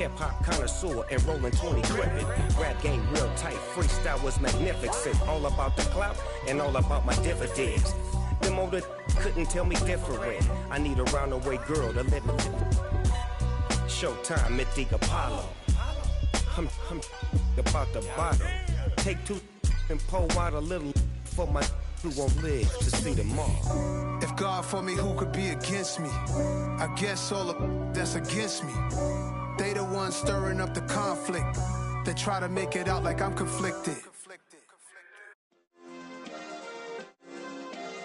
Hip-hop connoisseur and rolling 20 cricket. Rap game real tight, freestyle was magnificent. All about the clout and all about my dividends. Them older couldn't tell me different. I need a roundaway girl to live with. Showtime, Mythic Apollo. I'm about the bottom. Take two and pour out a little for my who won't live to see tomorrow. If God for me, who could be against me? I guess all of that's against me. They the ones stirring up the conflict. They try to make it out like I'm conflicted.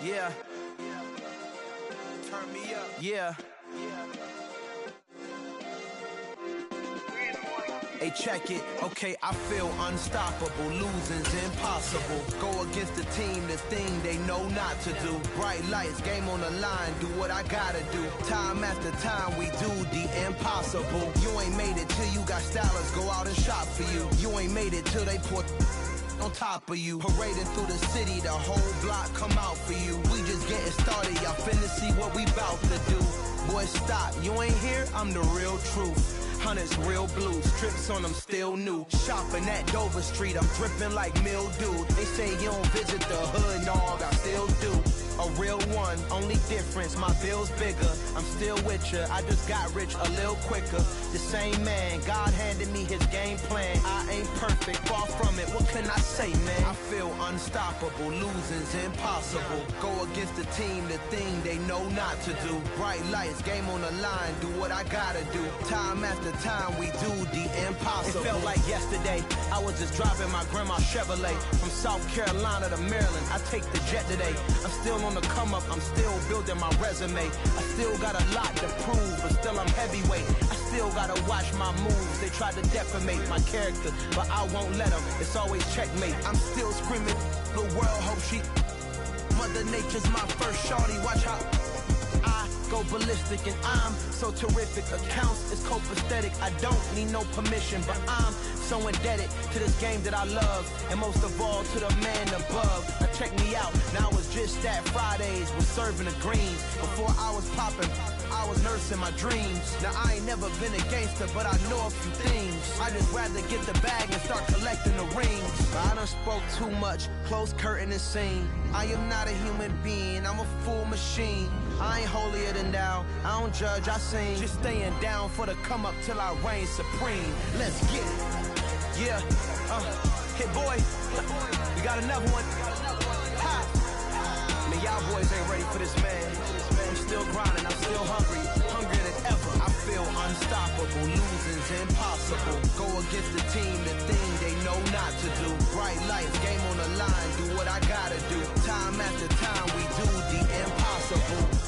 Yeah. Turn me up. Yeah. Hey, check it. Okay, I feel unstoppable. Losing's impossible. Go against the team, the thing they know not to do. Bright lights, game on the line, do what I gotta do. Time after time, we do the impossible. You ain't made it till you got stylers go out and shop for you. You ain't made it till they put on top of you. Parading through the city, the whole block come out for you. We just getting started, y'all finna see what we bout to do. Boy, stop, you ain't here, I'm the real truth. Hunters real blue, strips on them still new. Shopping at Dover Street, I'm dripping like mildew. They say you don't visit the hood, dog, I still do. A real one, only difference, my bill's bigger. I'm still with ya, I just got rich a little quicker. The same man, God handed me his game plan. I ain't perfect, far from it, what can I say, man? I feel unstoppable, losing's impossible. Go against the team, the thing they know not to do. Bright lights, game on the line, do what I gotta do. Time after time, we do the impossible. It felt like yesterday, I was just driving my grandma's Chevrolet. From South Carolina to Maryland, I take the jet today. I'm still on the come up, I'm still building my resume. I still got a lot to prove, but still I'm heavyweight. I still gotta watch my moves. They tried to defamate my character, but I won't let them. It's always checkmate. I'm still screaming, the world hope she. Mother Nature's my first shorty, watch how I go ballistic, and I'm so terrific. Accounts is copacetic. I don't need no permission, but I'm so indebted to this game that I love, and most of all to the man above. Now check me out, now it's just that Fridays was serving the greens. Before I was popping, I was nursing my dreams. Now I ain't never been a gangster, but I know a few things. I just rather get the bag and start collecting the rings. But I done spoke too much, close curtain and scene. I am not a human being, I'm a full machine. I ain't holier than thou, I don't judge, I sing. Just staying down for the come up till I reign supreme. Let's get it. Yeah, hit boy, we got another one. Ha! Man, y'all boys ain't ready for this, man. I'm still grinding, I'm still hungry, hungrier than ever. I feel unstoppable, losing's impossible. Go against the team, the thing they know not to do. Bright lights, game on the line, do what I gotta do. Time after time, we do the impossible.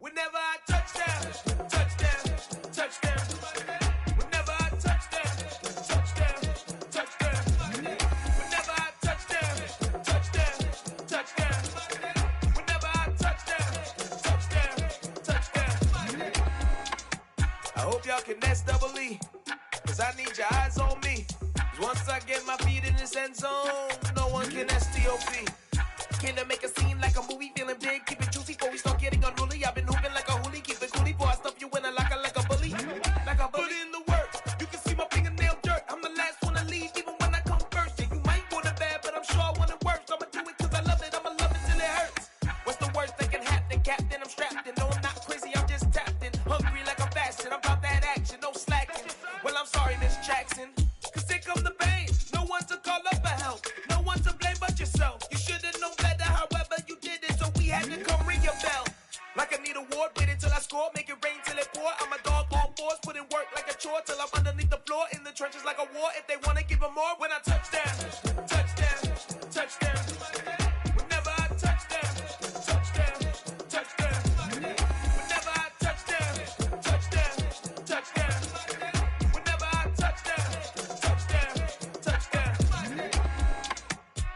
Whenever I touchdown, touchdown, touchdown. Whenever I touchdown, touchdown, touchdown. Whenever I touchdown, touchdown, touchdown. Whenever I touchdown, touchdown, touchdown. I hope y'all can nest double E, cause I need your eyes on me. Cause once I get my feet in this end zone, no one can STOP. Can I make a scene like a movie, feeling big, keep it juicy before we start getting unruly. I've been hooping like a hoolie, keep it coolie before I stuff you in a locker like a bully. Like a bully. Put in the work, you can see my fingernail dirt. I'm the last one to leave, even when I come first. Yeah, you might want it bad, but I'm sure I want it worse. I'ma do it cause I love it, I'ma love it till it hurts. What's the worst that can happen, Captain? I'm strapped in, no I'm not crazy, I'm just tapped in. Hungry like I'm fasting, I'm about that action, no slacking. Well, I'm sorry, Miss Jackson, cause here come the pain. No one to call up for help, no one to blame but yourself. You should've known better, however you did it, so we had to come ring your bell. Like I need a ward, wait until I score, make it rain till it pour. I'm a dog on fours, put in work like a chore till I'm underneath the floor, in the trenches like a war. If they wanna give them more, when I touch down, touchdown, touchdown. Whenever I touchdown, touchdown, touchdown. Whenever I touchdown, touchdown, touchdown. Whenever I touchdown, touchdown, touchdown.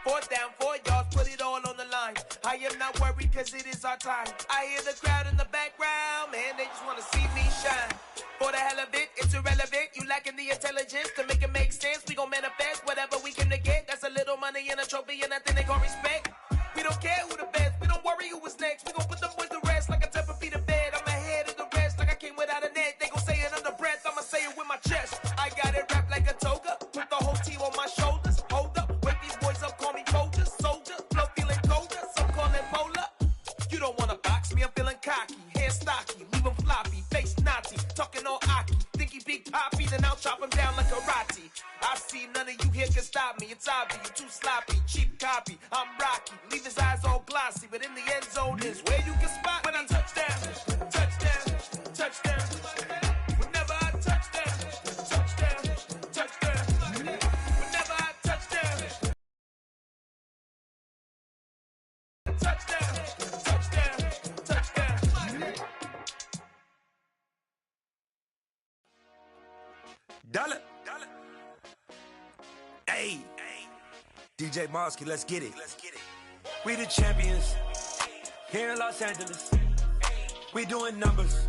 Fourth down, 4 yards, put it all on the line. I am not worried cause cause it is our time. I hear the crowd in the background, man, they just wanna see me shine. For the hell of it, it's irrelevant. You lacking the intelligence to make it make sense. We gon' manifest whatever we came to get. That's a little money and a trophy and nothing they gon' respect. We don't care who the best, we don't worry who was next. We gon' put them boys to rest like a 10 feet of bed. I'm ahead of the rest like I came without a net. They gon' say it under breath, I'ma say it with my chest. I got it wrapped like a toga, put the whole team on my shoulders. Hold up, wake these boys up, call me soldier, soldier. Flow feeling colder, some call it polar. You don't wanna box me, I'm feeling cocky. Hair stocky, leave him floppy, face naughty. Talking all aki, think he big poppy, then I'll chop him down like karate. I see none of you here can stop me. It's obvious, you too sloppy, cheap copy. I'm Rocky, leave his eyes all glossy, but in the end zone is where you can spot when I touchdown, touchdown, touchdown. Whenever I touchdown, touchdown, touchdown. Whenever I touchdown, touchdown, touchdown, touchdown. Dollar. Hey, DJ Mosky, let's get it. We the champions here in Los Angeles. We doing numbers,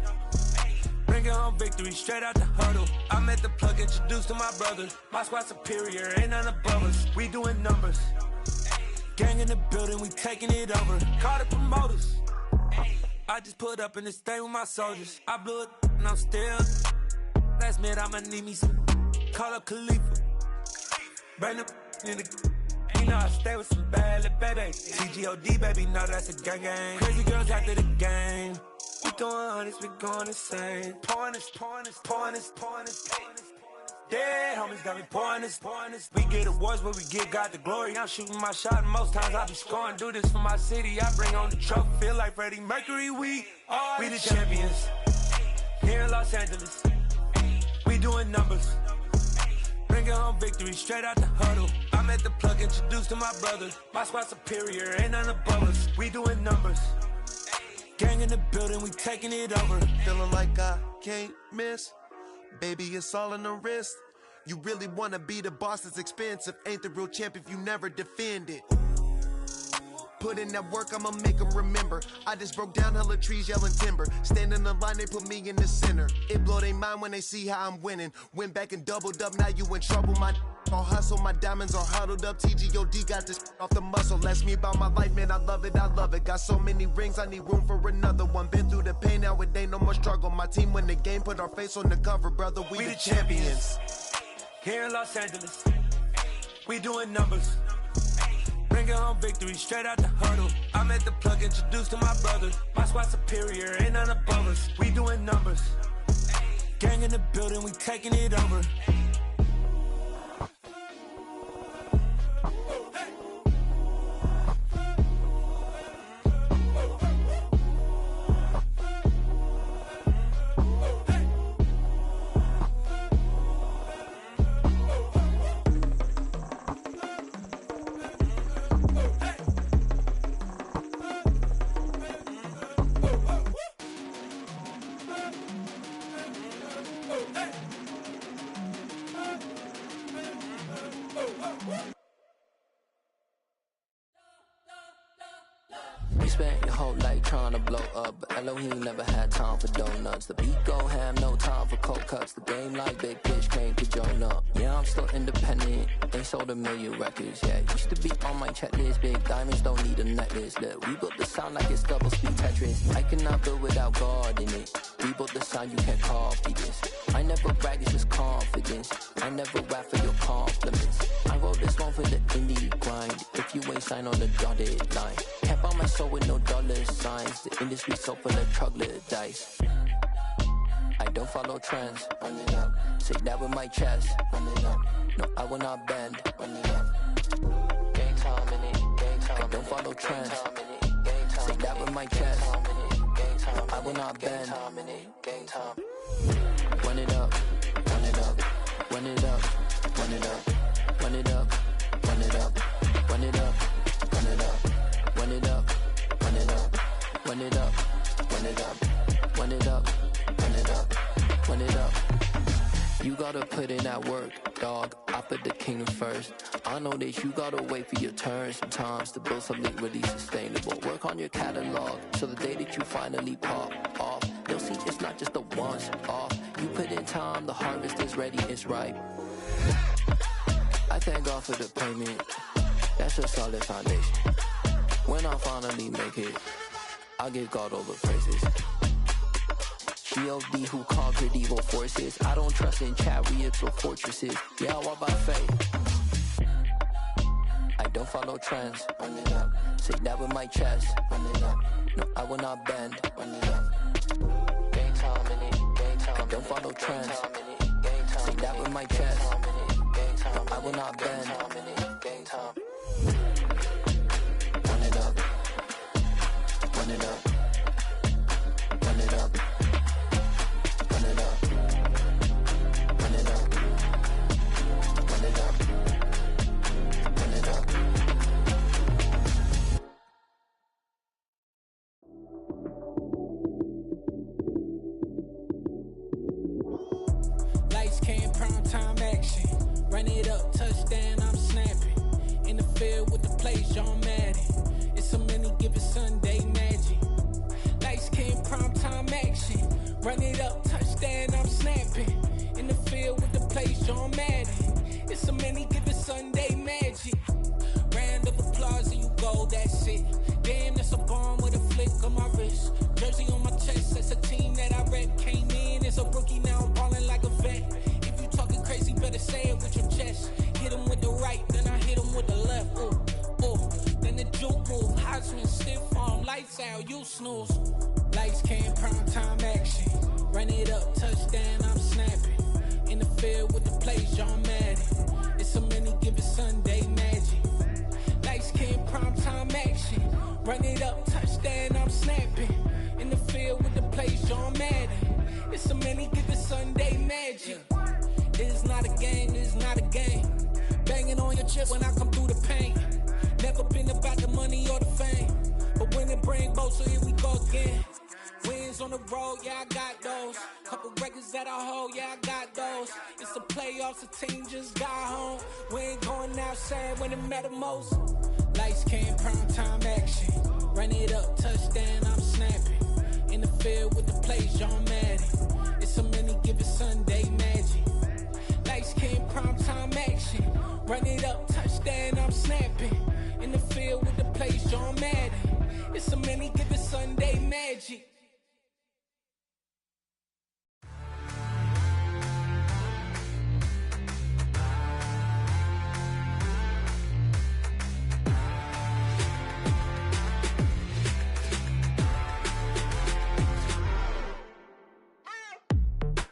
bringing home victory straight out the huddle. I'm at the plug, introduced to my brother. My squad superior, ain't none above us. We doing numbers, gang in the building, we taking it over. Call the promoters. I just put up in this thing with my soldiers. I blew it and I'm still. Last minute I'ma need me some. Call up Khalifa. Bring them in the. You know I stay with some bad little baby. TGOD baby, know that's a gang gang. Crazy girls after the game. We doing hundreds, we going insane. Pouring this. Dead homies got me pouring this. We get awards, but we get God the glory. I'm shooting my shot, and most times I be scoring. Do this for my city, I bring on the trophy. Feel like Freddie Mercury, we the champions here in Los Angeles. We doing numbers, bringing home victory straight out the huddle. I'm at the plug, introduced to my brother. My squad superior, ain't none above us. We doing numbers, gang in the building, we taking it over. Feeling like I can't miss. Baby, it's all in the wrist. You really wanna be the boss, it's expensive. Ain't the real champ if you never defend it. Put in that work, I'ma make them remember. I just broke down hella trees yelling timber. Stand in the line, they put me in the center. It blow they mind when they see how I'm winning. Went back and doubled up, now you in trouble. My all hustle, my diamonds are huddled up. TGOD got this off the muscle. Ask me about my life, man, I love it. Got so many rings, I need room for another one. Been through the pain, now it ain't no more struggle. My team win the game, put our face on the cover, brother. We the champions here in Los Angeles. We doing numbers, bringing home victory straight out the huddle. I'm at the plug, introduced to my brother. My squad superior, ain't none above us. We doing numbers, gang in the building, we taking it over. You spent your whole life trying to blow up, but Elohim never had time for donuts. The beat go ham, no time for cold cuts. The game like big pitch came to join up. Yeah, I'm still independent, ain't sold a million records yet. Used to be on my checklist, big diamonds don't need a necklace. Look, we built the sound like it's double speed Tetris. I cannot build without God in it. We built the sound, you can't copy this. I never brag, it's just confidence. I never rap for your compliments. I wrote this one for the indie grind. If you ain't signed on the dotted line, can't buy my soul with no dollar signs. The industry so full of troglodytes. I don't follow trends. Run it up. Say that with my chest. Run it up. No, I will not bend. Run it up. Gang time in it. Gang time. I don't follow trends. Say that with my chest. No, I will not bend. Gang time. Run it up. Run it up. Run it up. Run it up. Run it up. Run it up. Run it up. Run it up. Run it up. Run it up. Run it up. Run it up. Run it up. Run it up. Run it up. You gotta put in that work, dog. I put the kingdom first. I know that you gotta wait for your turn sometimes to build something really sustainable. Work on your catalog so the day that you finally pop off, they'll see it's not just a once off. You put in time, the harvest is ready, it's ripe. I thank God for the payment, that's a solid foundation. When I finally make it, I give God all the praises. G.O.D. who conquered evil forces. I don't trust in chariots or fortresses. Yeah, I walk by faith. I don't follow trends. Run it up. Say that with my chest. Run it up. No, I will not bend. Run it up. Game time in it. Game time. I don't follow trends. Say that with my chest. No, I will not bend. Game time. Run it up. Run it up. Run it up. Run it up. Run it up. Run it up. Run it up. Lights came, prime time action. Run it up, touchdown, I'm snapping. In the field with the plays, John Madden. It's a many given Sunday magic. Lights came, prime time action. Run it up, touchdown, I'm snapping. In the field with the plays, John Madden. It's a many given Sunday magic. Round of applause and you go, that's it. Damn, that's a bomb with a flick on my wrist. Jersey on my chest, that's a team that I rep. Came in as a rookie, now I'm ballin' like a vet. If you talking crazy, better say it with your chest. Hit him with the right, then I hit him with the left. Ooh, ooh. Then the juke move, Heisman stiff arm, lights out, you snooze. Lights came, prime time action. Run it up, touchdown, I'm snapping. In the field with the plays, John Madden. It's a many given Sunday magic. Lights came, prime time action. Run it up, touchdown, I'm snapping. In the field with the plays, John Madden. It's a many given Sunday magic. It's not a game, it's not a game. Banging on your chip when I come through the paint. Never been about the money or the fame, but when it bring both, so here we go again. Wins on the road, yeah, I got those. Couple records that I hold, yeah, I got those. It's the playoffs, the team just got home. We ain't going outside when it matter most. Lights came, prime time action. Run it up, touchdown, I'm snapping. In the field with the plays, John Madden. It's a many given Sunday magic. Lights came, prime time action. Run it up, touchdown, I'm snapping. In the field with the plays, John Madden. It's a many given Sunday magic.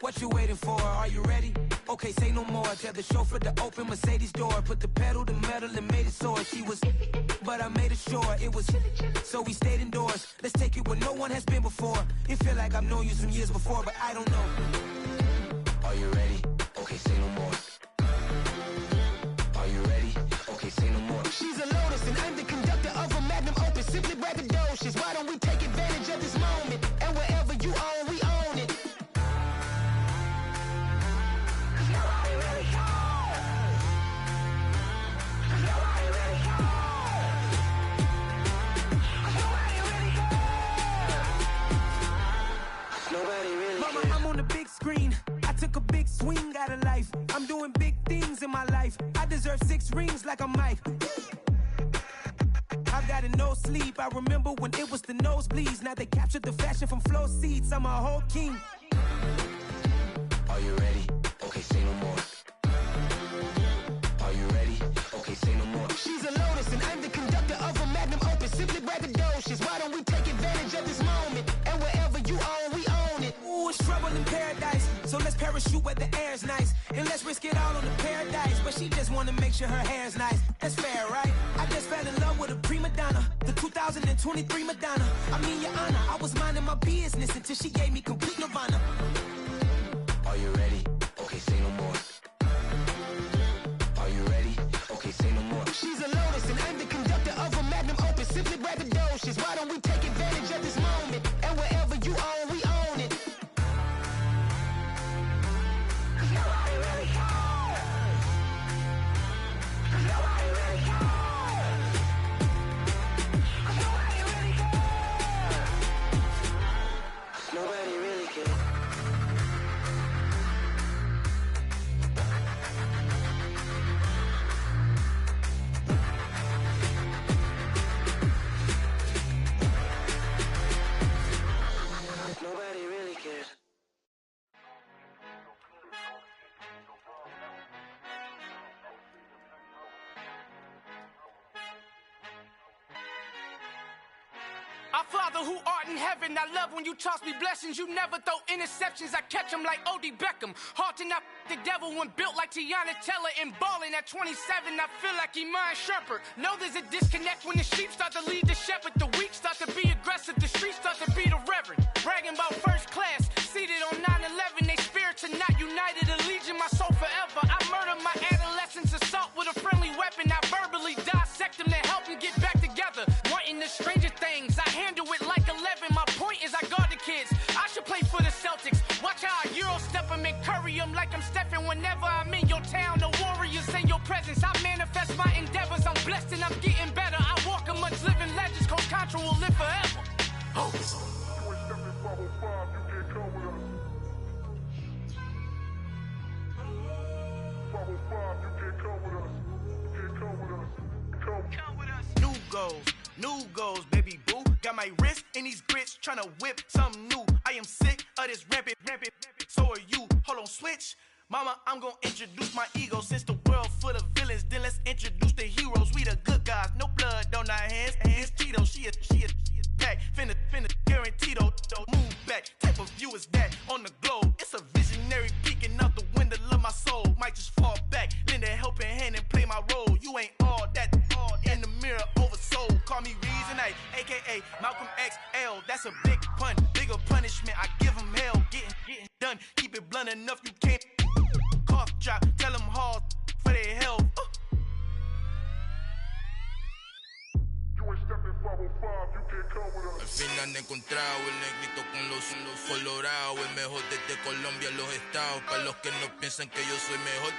What you waiting for? Are you ready? Okay, say no more. Tell the chauffeur to open Mercedes door. Put the pedal to metal and made it soar. She was, but I made it sure it was. So we stayed indoors. Let's take it where no one has been before. It feel like I've known you some years before, but I don't know. Are you ready? Okay, say no more. Are you ready? Okay, say no more. She's a Lotus and I'm the conductor of a magnum opus. Simply braggadocious. Why don't we take advantage of this moment? And wherever you own, we own it. Mama, I'm on the big screen. I took a big swing out of life. I'm doing big things in my life. I deserve 6 rings like I'm Mike. I've got no sleep. I remember when it was the nosebleeds. Now they captured the fashion from floor seats. I'm a whole king. Are you ready? Okay, say no more. Are you ready? Okay, say no more. She's a Lotus and I'm the conductor of a magnum opus. Simply braggadocious. Why don't we take advantage of this moment? And wherever you own, we own it. Ooh, it's trouble in paradise. So let's parachute where the air's nice. And let's risk it all on the paradise. But she just wanna make sure her hair's nice. That's fair, right? I just fell in love with a prima donna. The 2023 Madonna. I mean, your honor, I was minding my business until she gave me complete nirvana. Are you ready? Okay, say no more. Are you ready? Okay, say no more. She's a Lotus and I'm the conductor of a magnum opus. Simply braggadocious. Why don't we take advantage of this moment? And wherever you own, we own it. Nobody really cares. Nobody Father who art in heaven, I love when you toss me blessings. You never throw interceptions, I catch them like O.D. Beckham. Hard to not the devil when built like Tiana Teller and balling at 27. I feel like Iman Shumpert. Know there's a disconnect when the sheep start to lead the shepherd. The weak start to be aggressive, the streets start to be the reverend. Bragging about first class, seated on 9/11. They spirits are not united, a legion, my soul forever. I murder my adolescence, assault with a friendly weapon. I verbally dissect them to help them get back together. Wanting the stranger things, I handle it like 11. My point is I guard the kids. I should play for the Celtics. Watch how I Euro step them and curry them like I'm stepping. Whenever I'm in your town, the Warriors in your presence. I manifest my endeavors. I'm blessed and I'm getting better. I walk amongst living legends. Coach Contra will live forever. Oh. New goals, baby boo. Got my wrist in these grits, tryna whip something new. I am sick of this rampant. So are you. Hold on, switch. Mama, I'm gonna introduce my ego. Since the world full of villains, then let's introduce the heroes. We the good guys, no blood on our hands. Hands Tito, she is back. Finna, guaranteed. Move back. Type of view is that on the globe? It's a visionary peeking out the window of my soul. Might just fall back, lend a helping hand and play my role. You ain't all that in the mirror oversold. Call me Reason A, aka Malcolm XL. That's a big pun, bigger punishment. I give him hell, getting done. Keep it blunt enough, you can't cough drop. Tell them hard for their health. Al fin han encontrado el negrito con los colorados, el mejor desde Colombia a los estados. Para los que no piensan que yo soy mejor,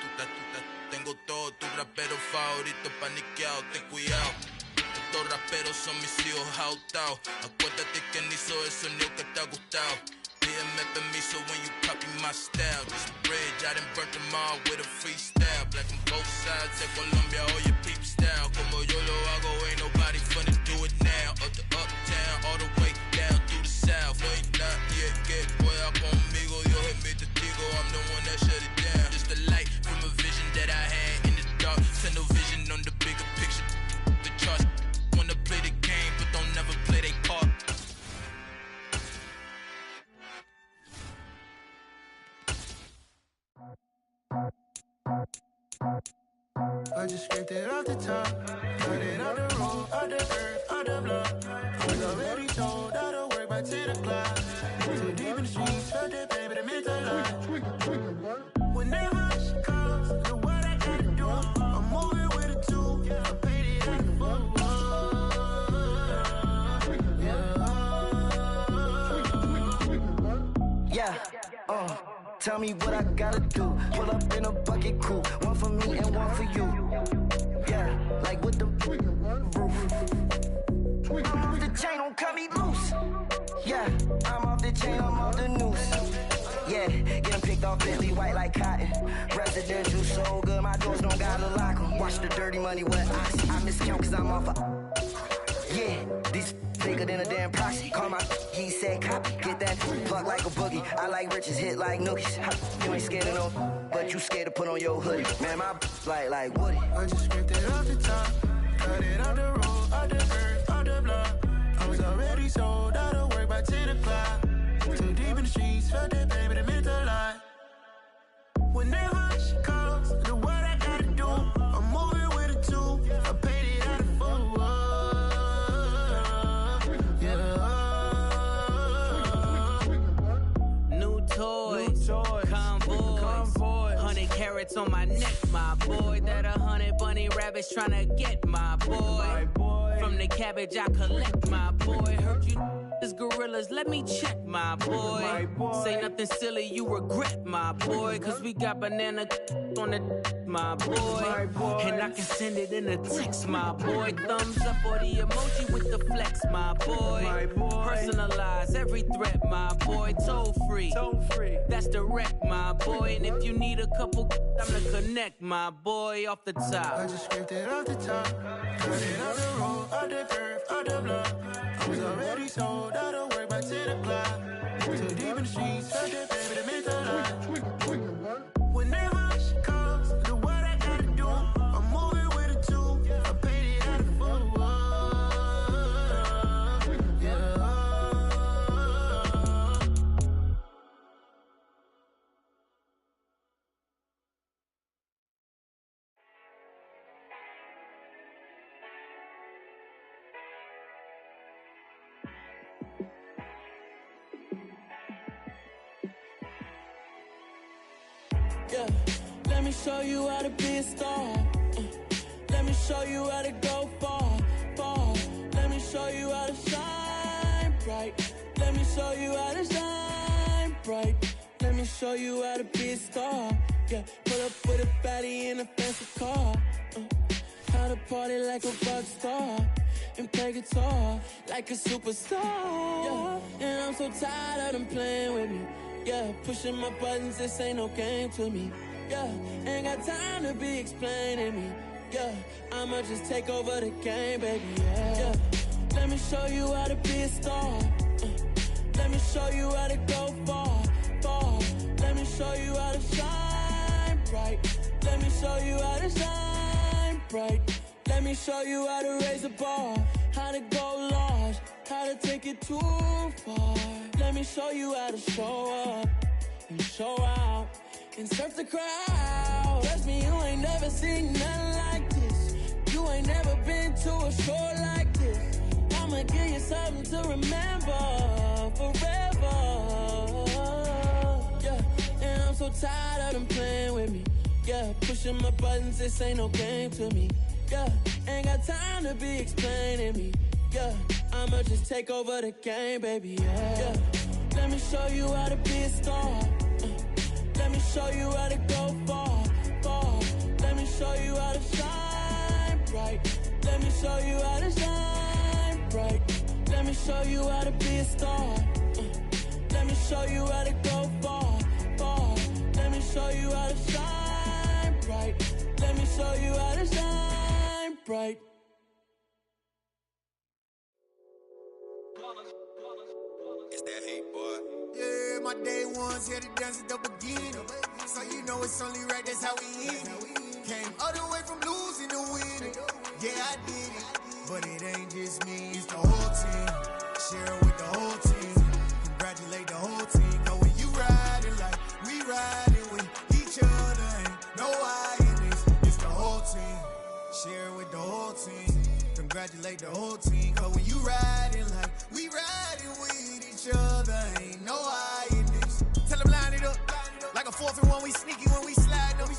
tengo todo, tu rapero favorito paniqueado, ten cuidado. Estos raperos son mis hijos jautados. Acuérdate quién hizo el sonido que te ha gustado. Pídeme permiso when you copy my style. This bridge, I done burnt them all with a freestyle. Black from both sides de Colombia, oye peep style. Como yo lo hago, ain't nobody finna do it now. Up to uptown, all the way down through the south. No hay nadie que pueda conmigo, Dios es mi testigo. I'm the one that shut it down. Just the light from a vision that I had in the dark. Send no vision on the bigger picture. The charts wanna play the game, but don't never play their part. I just scraped it off the top, cut it off the road, off the earth, off the block. I was already told I don't work by 10 o'clock. Too deep in the streets, felt that pain, but it meant a lot. When that hush comes, know what I gotta do. I'm moving with a two, I paid it out the book. Tell me what I gotta do. Pull up in a bucket crew, one for me and one for you. Yeah, like with the roof. I'm off the chain, don't cut me loose. Yeah, I'm off the chain, I'm off the noose. Yeah, getting picked off Bentley white like cotton. Residential so good, my doors don't gotta lock 'em. Watch the dirty money with ox. I miscount cause I'm off yeah, these bigger than a damn proxy. Call my he said copy. Get that plug like a boogie. I like riches, hit like nookies. You ain't scared of no, but you scared to put on your hoodie. Man, my like Woody. I just scraped it off the top, cut it off the road, off the earth, off the block. I was already sold out of work by 10 o'clock. Too deep in the streets, felt that pain, but it meant a lot. When that hush comes, know what I gotta do. I'm moving with a two, I paid it out of full. Toys, convoy, 100 carats on my neck, my boy. That 100 bunny rabbits tryna get my boy. From the cabbage I collect, my boy. Heard you is gorillas, let me check, my boy. Say nothing silly, you regret, my boy. Cause we got banana on the my boy. And I can send it in a text, my boy. Thumbs up or the emoji with the flex, my boy. Personalize every threat, my boy. Toll free. That's direct, my boy. And if you need a couple, I'm to connect, my boy, off the top. I just scraped it off the top, cut it off the road, off the earth, off the block. I was already sold out of work by 10 o'clock. Too deep in the streets, felt that baby, it meant a lot. When that hush comes, know what I gotta do. I'm moving with a two, I paid it out of full. Yeah. Yeah, let me show you how to be a star. Let me show you how to go far, far. Let me show you how to shine bright. Let me show you how to shine bright. Let me show you how to be a star. Yeah, pull up with a baddie in a fancy car. How to party like a rock star and play guitar like a superstar. Yeah, and I'm so tired of them playing with me. Yeah, pushing my buttons, this ain't no game to me. Yeah, ain't got time to be explaining me. Yeah, I'ma just take over the game, baby. Yeah, let me show you how to be a star. Let me show you how to go far, far. Let me show you how to shine bright. Let me show you how to shine bright. Let me show you how to raise the bar, how to go large, how to take it too far. Let me show you how to show up and show out and surf the crowd. Trust me, you ain't never seen nothing like this. You ain't never been to a show like this. I'ma give you something to remember forever. Yeah, and I'm so tired of them playing with me. Yeah, pushing my buttons, this ain't no game to me. Yeah, ain't got time to be explaining me. Yeah, I'ma just take over the game, baby. Yeah, let me show you how to be a star. Let me show you how to go far, far. Let me show you how to shine bright. Let me show you how to shine bright. Let me show you how to be a star. Let me show you how to go far, far. Let me show you how to shine bright. Let me show you how to shine bright. It's that hate, boy. Yeah, my day ones here to dance at the beginning. So you know it's only right, that's how we end it. Came all the way from losing to winning. Yeah, I did it, but it ain't just me, it's the whole team. Share it with the whole team. Congratulate the whole team. Cause when you riding like we riding with each other, ain't no I in this, it's the whole team. Share it with the whole team. Congratulate the whole team. Cause when you riding like we riding with each other, ain't no I in this. Tell them line it up. Like a 4th and 1, we sneaky when we slide them.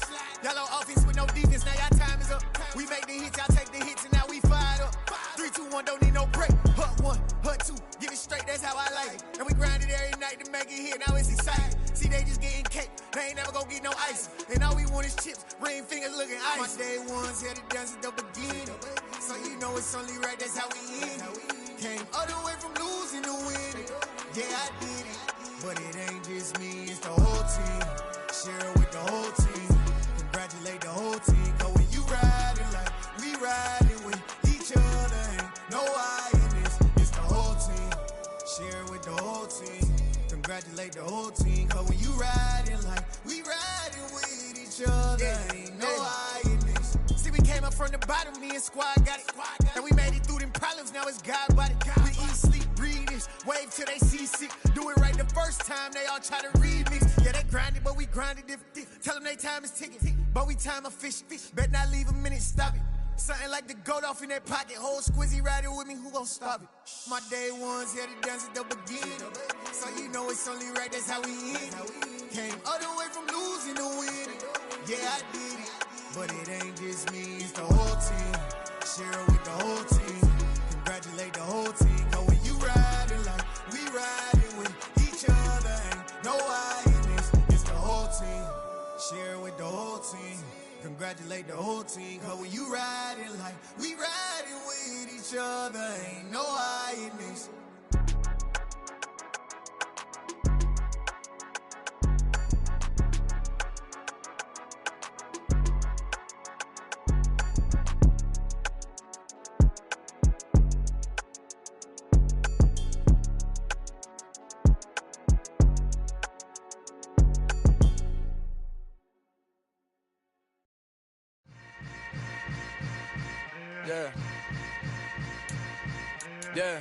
Yellow offense with no defense, now y'all time is up. We make the hits, y'all take the hits, and now we fired up. 3, 2, 1, don't need no break. Hut 1, hut 2, give it straight, that's how I like it. And we grind it every night to make it hit, now it's exciting. See, they just getting cake, they ain't never gonna get no ice. And all we want is chips, ring fingers looking ice. My day ones here to dance at the beginning. So you know it's only right, that's how we end it. Came all the way from losing to winning. Yeah, I did it, but it ain't just me, it's the whole team. Share it with the whole team. Congratulate the whole team. Cause when you riding like we riding with each other, ain't no I in this, it's the whole team. Share it with the whole team. Congratulate the whole team. Cause when you riding like we riding with each other, ain't no I in this. See, we came up from the bottom, me and squad got it. And we made it through them problems, now it's God body. We eat, sleep, breathe this, wave till they see sick. Do it right the first time, they all try to remix. Yeah, they grinded, but we grinded different. Tell them they time is ticking, but we time efficient. Bet not leave a minute, stop it. Something like the goat off in that pocket. Whole squizzy riding with me, who gon' stop it? My day ones here to dance at the beginning. So you know it's only right, that's how we end it. Came all the way from losing to winning. Yeah, I did it, but it ain't just me, it's the whole team. Share it with the whole team. Congratulate the whole team. Cause when you riding like we riding with each other, ain't no I in this, it's the whole team. Share it with the whole team. Congratulate the whole team. Cause when you riding like we riding with each other, ain't no I in this. Yeah. Yeah.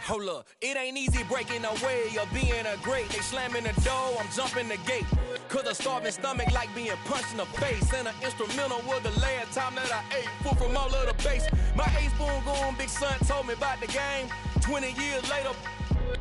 Hold up, it ain't easy breaking away or being a great. They slamming the door, I'm jumping the gate. Cause a starving stomach like being punched in the face. And an instrumental was the last time that I ate. Food from all of the base. My 8-spoon going big son told me about the game. 20 years later,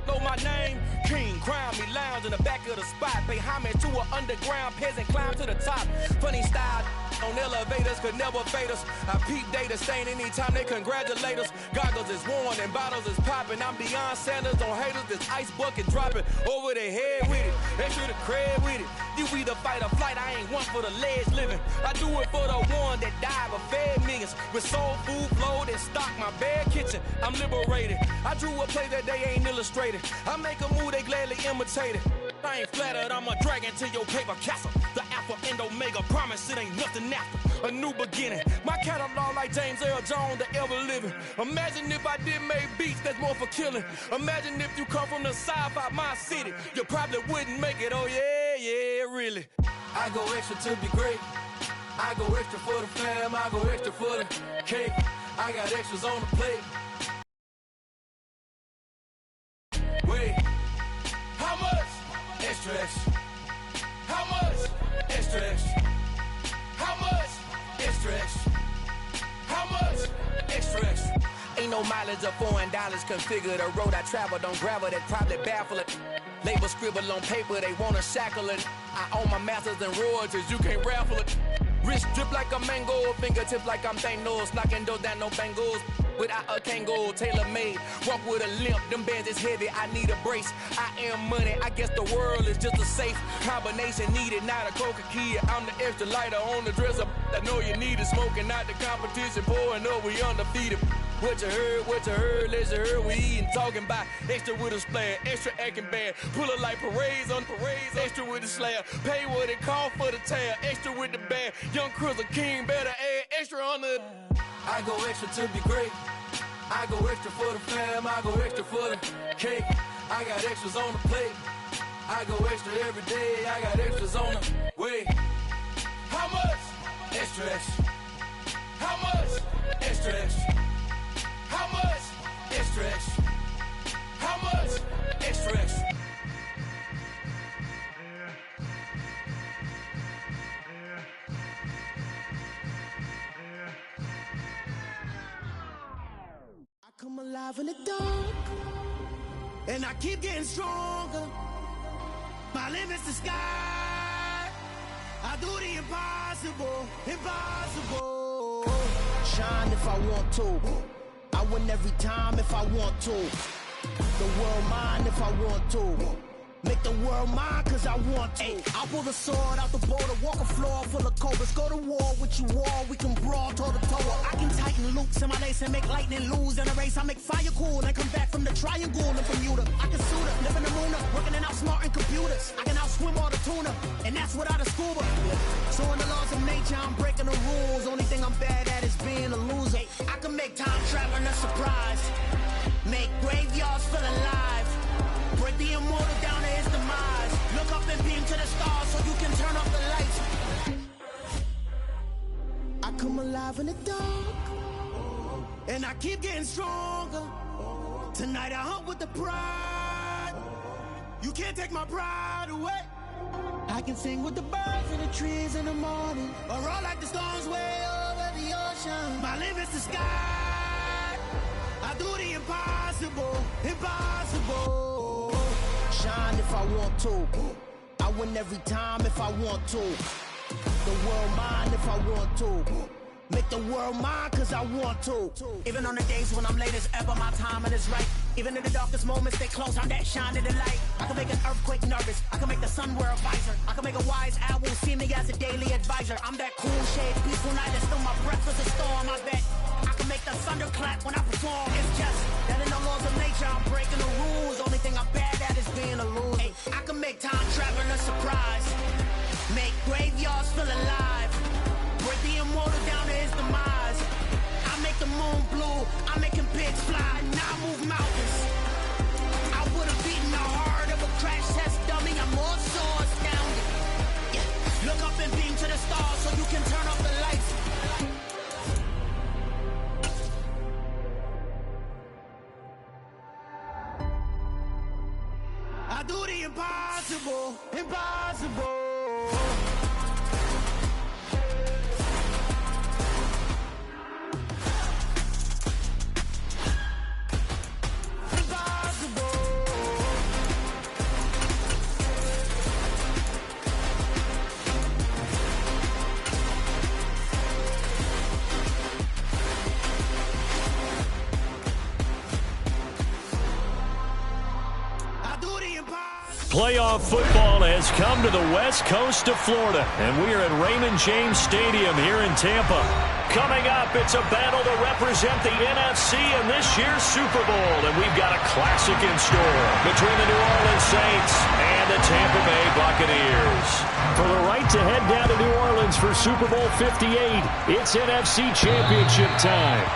know my name? King, crown me, lounge in the back of the spot. Pay homage to an underground peasant, climb to the top. Funny style on elevators could never fade us. I peep data stain anytime they congratulate us. Goggles is worn and bottles is popping. I'm Deion Sanders on haters, this ice bucket dropping over their head with it. Extra the cred with it. You either fight or flight, I ain't one for the ledge living. I do it for the one that died but fed millions. With soul food flowed and stock my bad kitchen. I'm liberated. I drew a play that they ain't illustrated. I make a move they gladly imitate it. I ain't flattered, I'm a dragon to your paper castle. The Alpha and Omega, promise it ain't nothing after. A new beginning. My catalog like James Earl Jones, the ever living. Imagine if I did make beats that's more for killing. Imagine if you come from the south out my city. You probably wouldn't make it, oh yeah, really. I go extra to be great. I go extra for the fam, I go extra for the cake. I got extras on the plate. Wait, how much? Extra, extra. How much? Extra, extra. How much? Extra, extra. How much? Extra, extra. Ain't no mileage of $4 configure the road I travel. Don't gravel that probably baffle it. Label scribble on paper, they wanna shackle it. I own my masters and royalties, you can't raffle it. Wrist drip like a mango, fingertips like I'm Thanos. Knocking doors down, no bangles. Without a Kango, tailor-made. Walk with a limp, them bands is heavy, I need a brace. I am money, I guess the world is just a safe combination needed, not a coca key. I'm the extra lighter on the dresser. I know you need it, smoking out the competition, pouring up, we undefeated. What you heard, let's hear we eatin', talking about extra with a splash, extra acting bad, pull it like parades on parades, extra with the slab, pay what it cost for the tab, extra with the bag, young Chris a king, better add extra on the. I go extra to be great, I go extra for the fam, I go extra for the cake, I got extras on the plate, I go extra every day, I got extras on the way. How much? Extra, extra. How much? Extra, extra. How much? Extra, extra. How much? Extra, extra. I come alive in the dark, and I keep getting stronger. My limit's the sky. I do the impossible, impossible. Shine if I want to. I win every time if I want to. The world mine if I want to. Make the world mine cause I want to. I pull the sword out the border, walk a floor full of cobras. Go to war with you all, we can brawl toe to toe. I can tighten loops in my lace and make lightning lose in a race. I make fire cool and come back from the triangle in Bermuda. I can suit up, live in the moon up, working and outsmarting computers. I can outswim all the tuna, and that's without a scuba. So in the laws of nature, I'm breaking the rules. Only thing I'm bad at is being a loser. I can make time traveling a surprise, make graveyards feel alive, break the immortal down to his demise. Look up and beam to the stars so you can turn off the lights. I come alive in the dark, and I keep getting stronger. Tonight I hunt with the pride. You can't take my pride away. I can sing with the birds and the trees in the morning, or roll like the storms way over the ocean. My limit's the sky. I do the impossible, impossible. Shine if I want to. I win every time if I want to. The world mine if I want to. Make the world mine cause I want to. Even on the days when I'm late as ever, my timing is right. Even in the darkest moments, stay close, I'm that shining the light. I can make an earthquake nervous, I can make the sun wear a visor. I can make a wise owl see me as a daily advisor. I'm that cool shade, peaceful night, and still my breath is a storm, I bet. I can make the thunder clap when I perform. It's just that in the laws of nature, I'm breaking the rules. Only thing I'm bad at is being a loser. Hey, I can make time traveling a surprise, make graveyards feel alive, break the immortal down to his demise. I make the moon blue, I'm making pigs fly, now I move mountains. I would've beaten the heart of a crash test dummy, I'm more so astounded. Yeah. Look up and beam to the stars so you can turn off the lights. I do the impossible, impossible. Impossible. playoff football has come to the west coast of Florida, and we are at Raymond James Stadium here in Tampa. Coming up, it's a battle to represent the NFC in this year's Super Bowl, and we've got a classic in store between the New Orleans Saints and the Tampa Bay Buccaneers. For the right to head down to New Orleans for Super Bowl 58, it's NFC Championship time.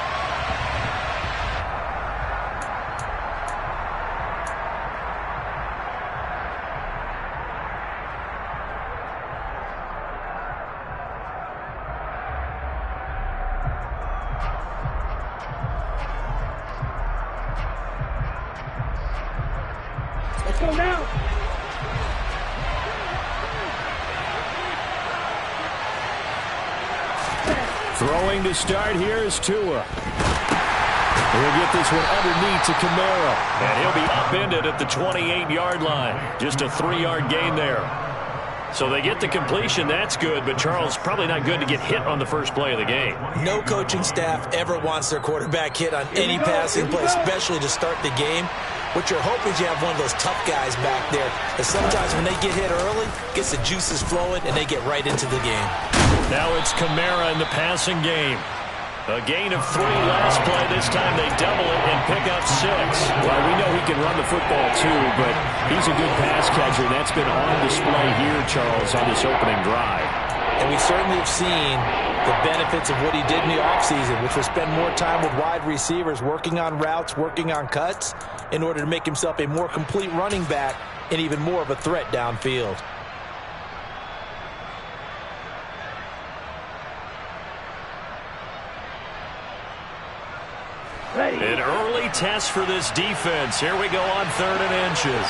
Let's go now. Throwing to start here is Tua. He'll get this one underneath to Kamara, and he'll be upended at the 28-yard line. Just a 3-yard gain there. So they get the completion. That's good, but Charles, probably not good to get hit on the first play of the game. No coaching staff ever wants their quarterback hit on any passing play, especially to start the game. What you're hoping is you have one of those tough guys back there, because sometimes when they get hit early, gets the juices flowing, and they get right into the game. Now it's Kamara in the passing game. A gain of 3 last play. This time they double it and pick up 6. Well, we know he can run the football too, but he's a good pass catcher, and that's been on display here, Charles, on this opening drive. And we certainly have seen the benefits of what he did in the offseason, which was spend more time with wide receivers, working on routes, working on cuts, in order to make himself a more complete running back and even more of a threat downfield. Ready. An early test for this defense. Here we go on 3rd and inches.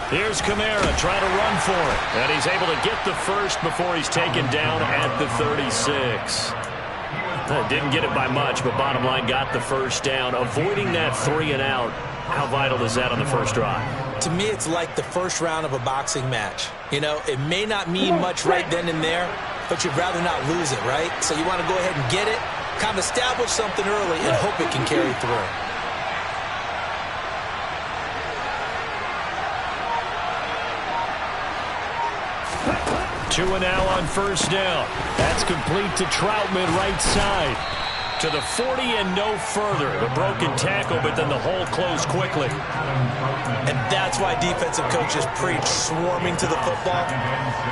Here's Kamara trying to run for it. And he's able to get the first before he's taken down at the 36. Didn't get it by much, but bottom line got the first down. Avoiding that 3 and out. How vital is that on the first drive? To me, it's like the first round of a boxing match. You know, it may not mean much right then and there, but you'd rather not lose it, right? So you want to go ahead and get it, kind of establish something early, and hope it can carry through. Two and now on first down. That's complete to Troutman, right side. To the 40 and no further. The broken tackle, but then the hole closed quickly. And that's why defensive coaches preach swarming to the football.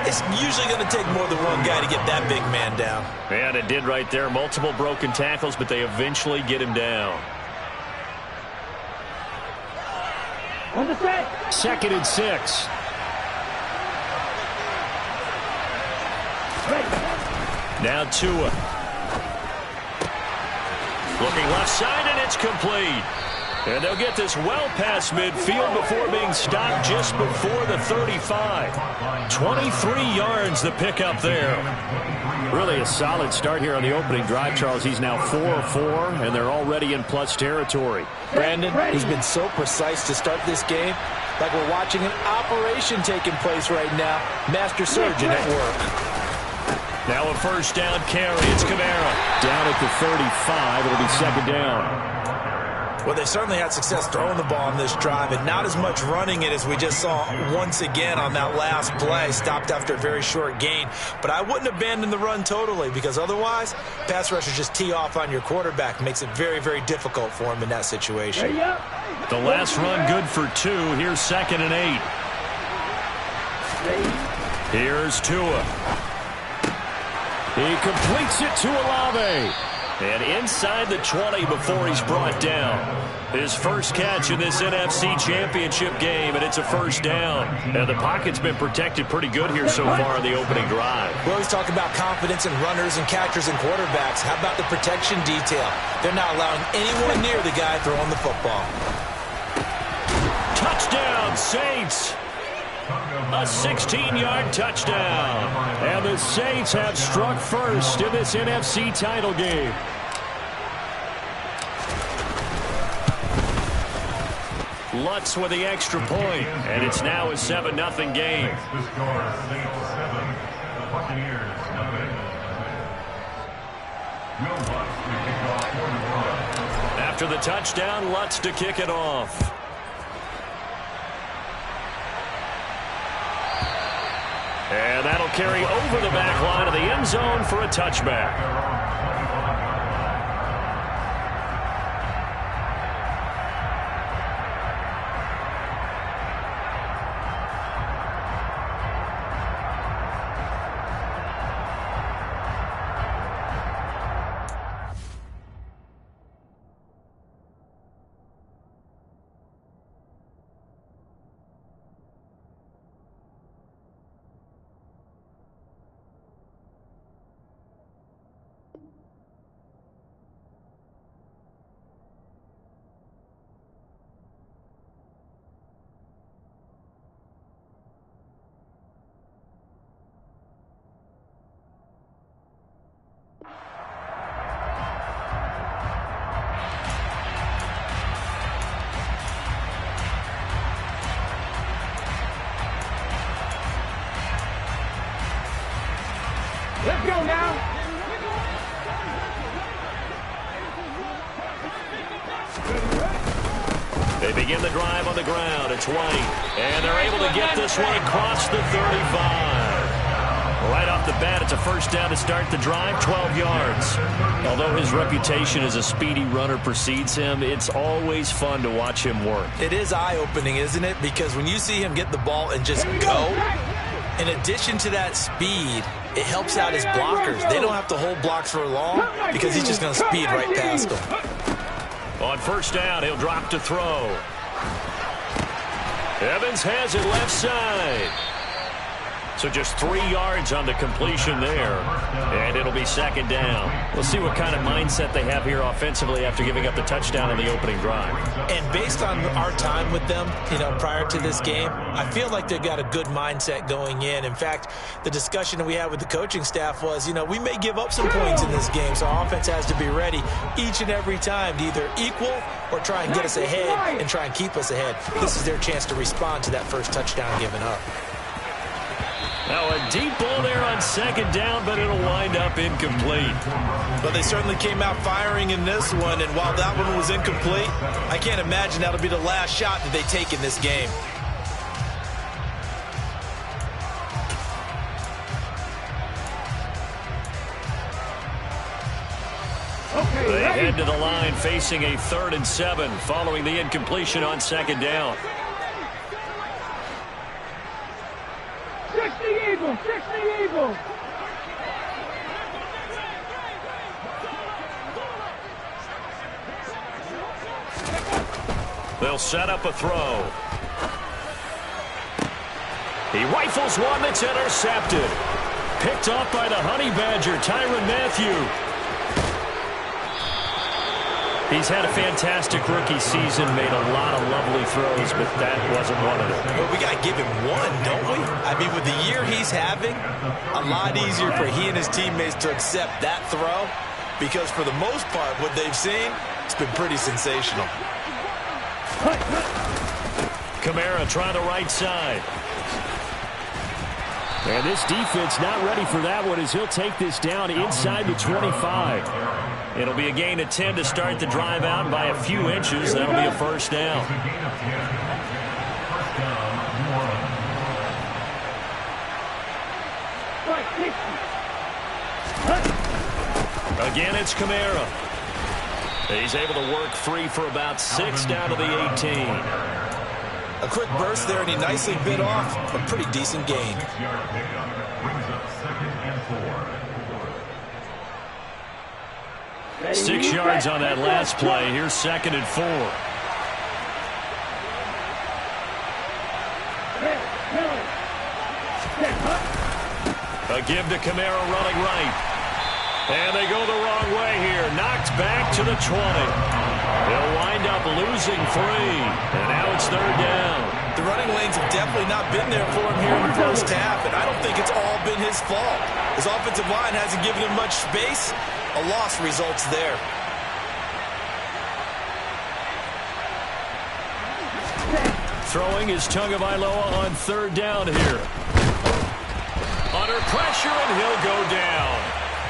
It's usually going to take more than one guy to get that big man down. And it did right there. Multiple broken tackles, but they eventually get him down. On the set. 2nd and 6. Now Tua. Looking left side, and it's complete. And they'll get this well past midfield before being stopped just before the 35. 23 yards the pickup there. Really a solid start here on the opening drive, Charles. He's now 4-4, and they're already in plus territory. Brandon, he's been so precise to start this game. Like we're watching an operation taking place right now. Master surgeon at work. Now a first down carry. It's Kamara. Down at the 35. It'll be 2nd down. Well, they certainly had success throwing the ball on this drive, and not as much running it as we just saw once again on that last play. Stopped after a very short gain. But I wouldn't abandon the run totally, because otherwise, pass rushers just tee off on your quarterback. Makes it very, very difficult for him in that situation. The last run good for 2. Here's 2nd and 8. Here's Tua. He completes it to Olave. And inside the 20 before he's brought down. His first catch in this NFC Championship game, and it's a first down. And the pocket's been protected pretty good here so far in the opening drive. We always talk about confidence in runners and catchers and quarterbacks. How about the protection detail? They're not allowing anyone near the guy throwing the football. Touchdown, Saints! A 16-yard touchdown. And the Saints have struck first in this NFC title game. Lutz with the extra point, and it's now a 7-0 game. After the touchdown, Lutz to kick it off. And that'll carry over the back line of the end zone for a touchback. Let's go now. They begin the drive on the ground. It's White. And they're able to get this one across the 35. Right off the bat, it's a first down to start the drive, 12 yards. Although his reputation as a speedy runner precedes him, it's always fun to watch him work. It is eye-opening, isn't it? Because when you see him get the ball and just go, in addition to that speed, it helps out his blockers. They don't have to hold blocks for long because he's just going to speed right past them. On first down, he'll drop to throw. Evans has it left side. So just 3 yards on the completion there. And it'll be second down. We'll see what kind of mindset they have here offensively after giving up the touchdown on the opening drive. And based on our time with them, prior to this game, I feel like they've got a good mindset going in. In fact, the discussion that we had with the coaching staff was, we may give up some points in this game, so our offense has to be ready each and every time to either equal or try and get us ahead and try and keep us ahead. This is their chance to respond to that first touchdown given up. Now a deep ball there on second down, but it'll wind up incomplete. But they certainly came out firing in this one, and while that one was incomplete, I can't imagine that'll be the last shot that they take in this game. They head to the line facing a 3rd and 7 following the incompletion on second down. 60 Eagles, 60 Eagles. They'll set up a throw. He rifles one that's intercepted. Picked off by the Honey Badger, Tyrann Mathieu. He's had a fantastic rookie season, made a lot of lovely throws, but that wasn't one of them. Well, we got to give him one, don't we? I mean, with the year he's having, a lot easier for he and his teammates to accept that throw because for the most part, what they've seen, it's been pretty sensational. Kamara trying the right side. And this defense not ready for that one as he'll take this down inside the 25. It'll be a gain of 10 to start the drive out by a few inches. That'll be a first down. Again, it's Kamara. He's able to work free for about 6 down to the 18. A quick burst there, and he nicely bit off a pretty decent gain. 6 yards on that last play. Here's 2nd and 4. A give to Kamara running right. And they go the wrong way here. Knocked back to the 20. They'll wind up losing 3. And now it's 3rd down. The running lanes have definitely not been there for him here in the first half, and I don't think it's all been his fault. His offensive line hasn't given him much space. A loss results there. Throwing is Tagovailoa on 3rd down here. Under pressure, and he'll go down.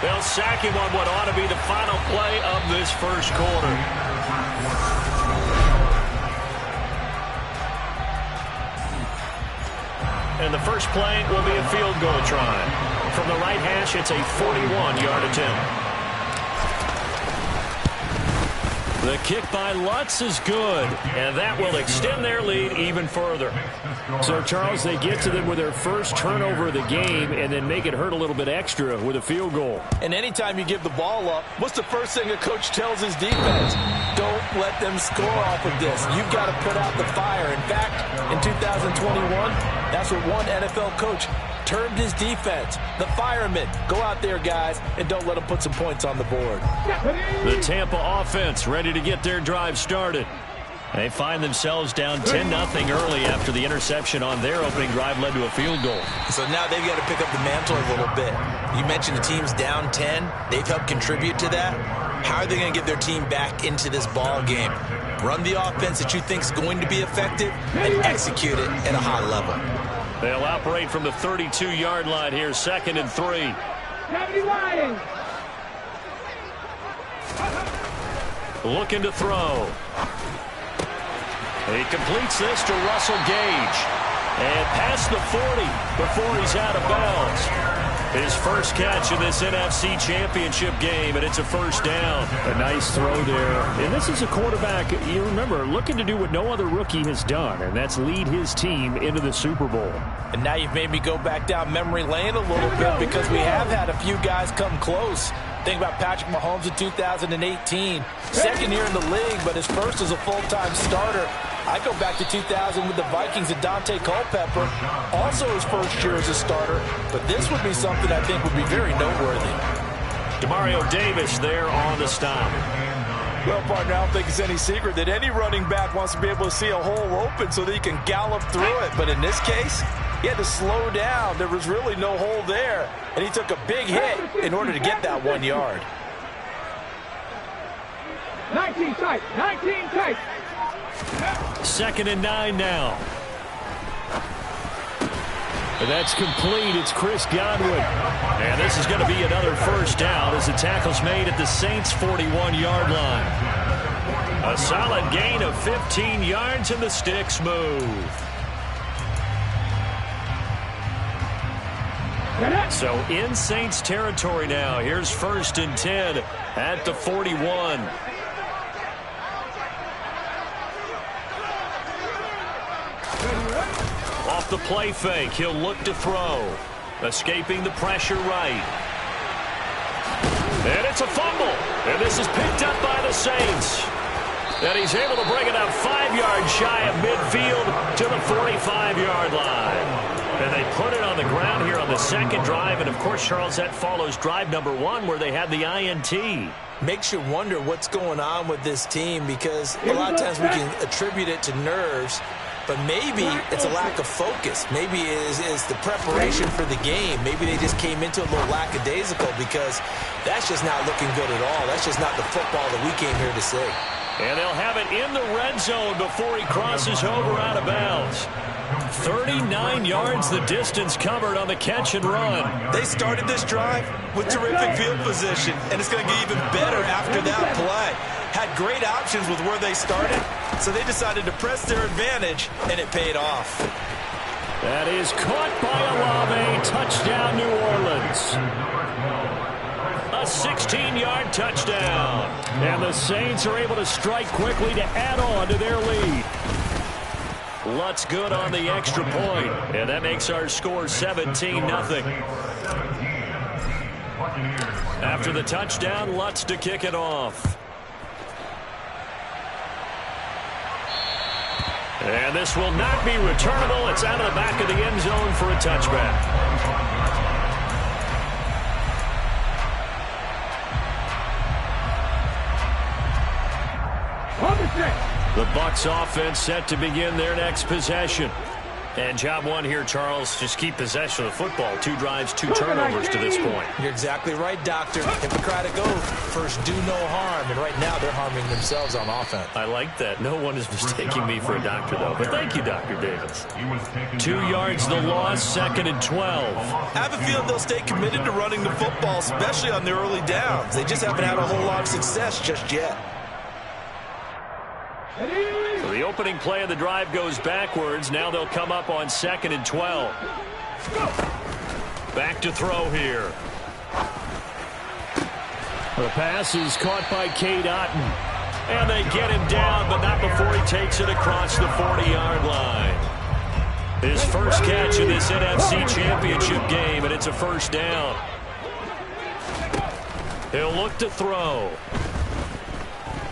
They'll sack him on what ought to be the final play of this first quarter. and the first play will be a field goal try. From the right hash, it's a 41-yard attempt. The kick by Lutz is good, and that will extend their lead even further. So, Charles, they get to them with their first turnover of the game and then make it hurt a little bit extra with a field goal. And anytime you give the ball up, what's the first thing a coach tells his defense? Don't let them score off of this. You've got to put out the fire. In fact, in 2021, that's what one NFL coach termed his defense, the firemen. Go out there, guys, and don't let them put some points on the board. The Tampa offense ready to get their drive started. They find themselves down 10-0 early after the interception on their opening drive led to a field goal. So now they've got to pick up the mantle a little bit. You mentioned the team's down 10. They've helped contribute to that. How are they going to get their team back into this ball game? Run the offense that you think is going to be effective and execute it at a high level. They'll operate from the 32-yard line here, 2nd and 3. Looking to throw. He completes this to Russell Gage. And past the 40 before he's out of bounds. His first catch in this NFC Championship game, and it's a first down. A nice throw there. And this is a quarterback, you remember, looking to do what no other rookie has done, and that's lead his team into the Super Bowl. And now you've made me go back down memory lane a little bit because we have had a few guys come close. Think about Patrick Mahomes in 2018. Second year in the league, but his first as a full-time starter. I go back to 2000 with the Vikings and Dante Culpepper. Also his first year as a starter. But this would be something I think would be very noteworthy. Demario Davis there on the stop. Well, partner, I don't think it's any secret that any running back wants to be able to see a hole open so that he can gallop through it. But in this case, he had to slow down. There was really no hole there. And he took a big hit in order to get that 1 yard. 19 tight. 19 tight. 2nd and 9 now. And that's complete. It's Chris Godwin. And this is going to be another first down as the tackle's made at the Saints' 41-yard line. A solid gain of 15 yards and the sticks move. So in Saints territory now. Here's 1st and 10 at the 41. Off the play fake, he'll look to throw. Escaping the pressure right. And it's a fumble. And this is picked up by the Saints. And he's able to bring it up 5 yards shy of midfield to the 45-yard line. And they put it on the ground here on the second drive. And, of course, Charles, that follows drive number 1 where they had the INT. Makes you wonder what's going on with this team because a lot of times we can attribute it to nerves. But maybe it's a lack of focus. Maybe it is the preparation for the game. Maybe they just came into a little lackadaisical because that's just not looking good at all. That's just not the football that we came here to see. And they'll have it in the red zone before he crosses over out of bounds. 39 yards the distance covered on the catch and run. They started this drive with terrific field position, and it's going to get even better after that play. Had great options with where they started, so they decided to press their advantage, and it paid off. That is caught by Olave. Touchdown, New Orleans. A 16-yard touchdown. And the Saints are able to strike quickly to add on to their lead. Lutz good on the extra point, and that makes our score 17-0. After the touchdown, Lutz to kick it off. And this will not be returnable. It's out of the back of the end zone for a touchback. The Bucs offense set to begin their next possession. And job 1 here, Charles, just keep possession of the football. 2 drives, 2 turnovers to this point. You're exactly right, Doctor. Hippocratic oath, first do no harm. And right now they're harming themselves on offense. I like that. No one is mistaking me for a doctor, though. But thank you, Dr. Davis. 2 yards the loss, 2nd and 12. I have a feeling they'll stay committed to running the football, especially on their early downs. They just haven't had a whole lot of success just yet. The opening play of the drive goes backwards. Now they'll come up on 2nd and 12. Back to throw here. The pass is caught by Cade Otton. And they get him down, but not before he takes it across the 40-yard line. His first catch in this NFC Championship game, and it's a first down. He'll look to throw.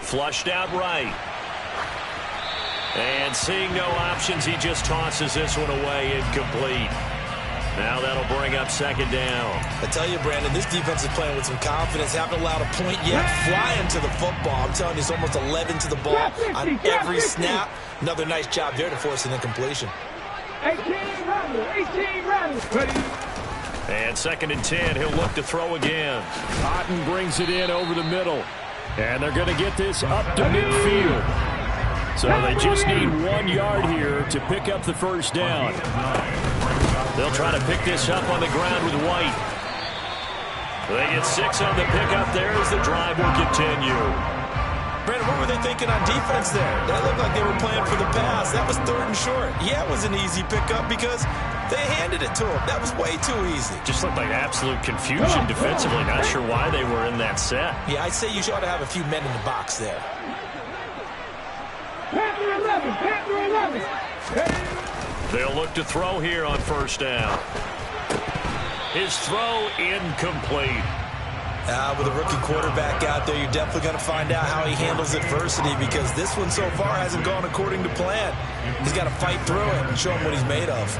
Flushed out right. And seeing no options, he just tosses this one away, incomplete. Now that'll bring up 2nd down. I tell you, Brandon, this defense is playing with some confidence. Haven't allowed a point yet. Flying to the football. I'm telling you, it's almost 11 to the ball on every snap. Another nice job there to force an incompletion. 18 runners. And 2nd and 10, he'll look to throw again. Otton brings it in over the middle. And they're going to get this up to midfield. So they just need 1 yard here to pick up the first down. They'll try to pick this up on the ground with White. They get 6 on the pickup there as the drive will continue. Brandon, what were they thinking on defense there? That looked like they were playing for the pass. That was 3rd and short. Yeah, it was an easy pickup because they handed it to him. That was way too easy. Just looked like absolute confusion defensively. Not sure why they were in that set. Yeah, I'd say you ought to have a few men in the box there. Panther 11. They'll look to throw here on first down. His throw incomplete. With a rookie quarterback out there, you're definitely going to find out how he handles adversity because this one so far hasn't gone according to plan. He's got to fight through it and show him what he's made of.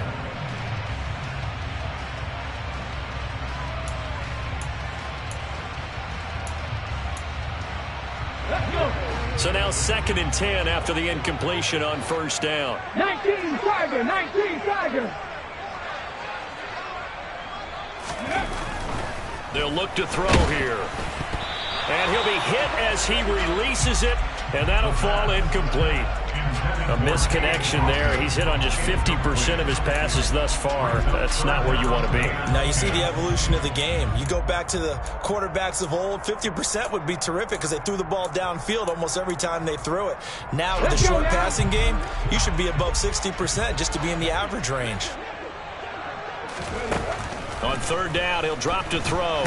So now 2nd and 10 after the incompletion on first down. 19 Tiger. They'll look to throw here. And he'll be hit as he releases it, and that'll fall incomplete. A misconnection there. He's hit on just 50% of his passes thus far. That's not where you want to be. Now you see the evolution of the game. You go back to the quarterbacks of old, 50% would be terrific because they threw the ball downfield almost every time they threw it. Now with the short passing game, you should be above 60% just to be in the average range. On 3rd down, he'll drop to throw.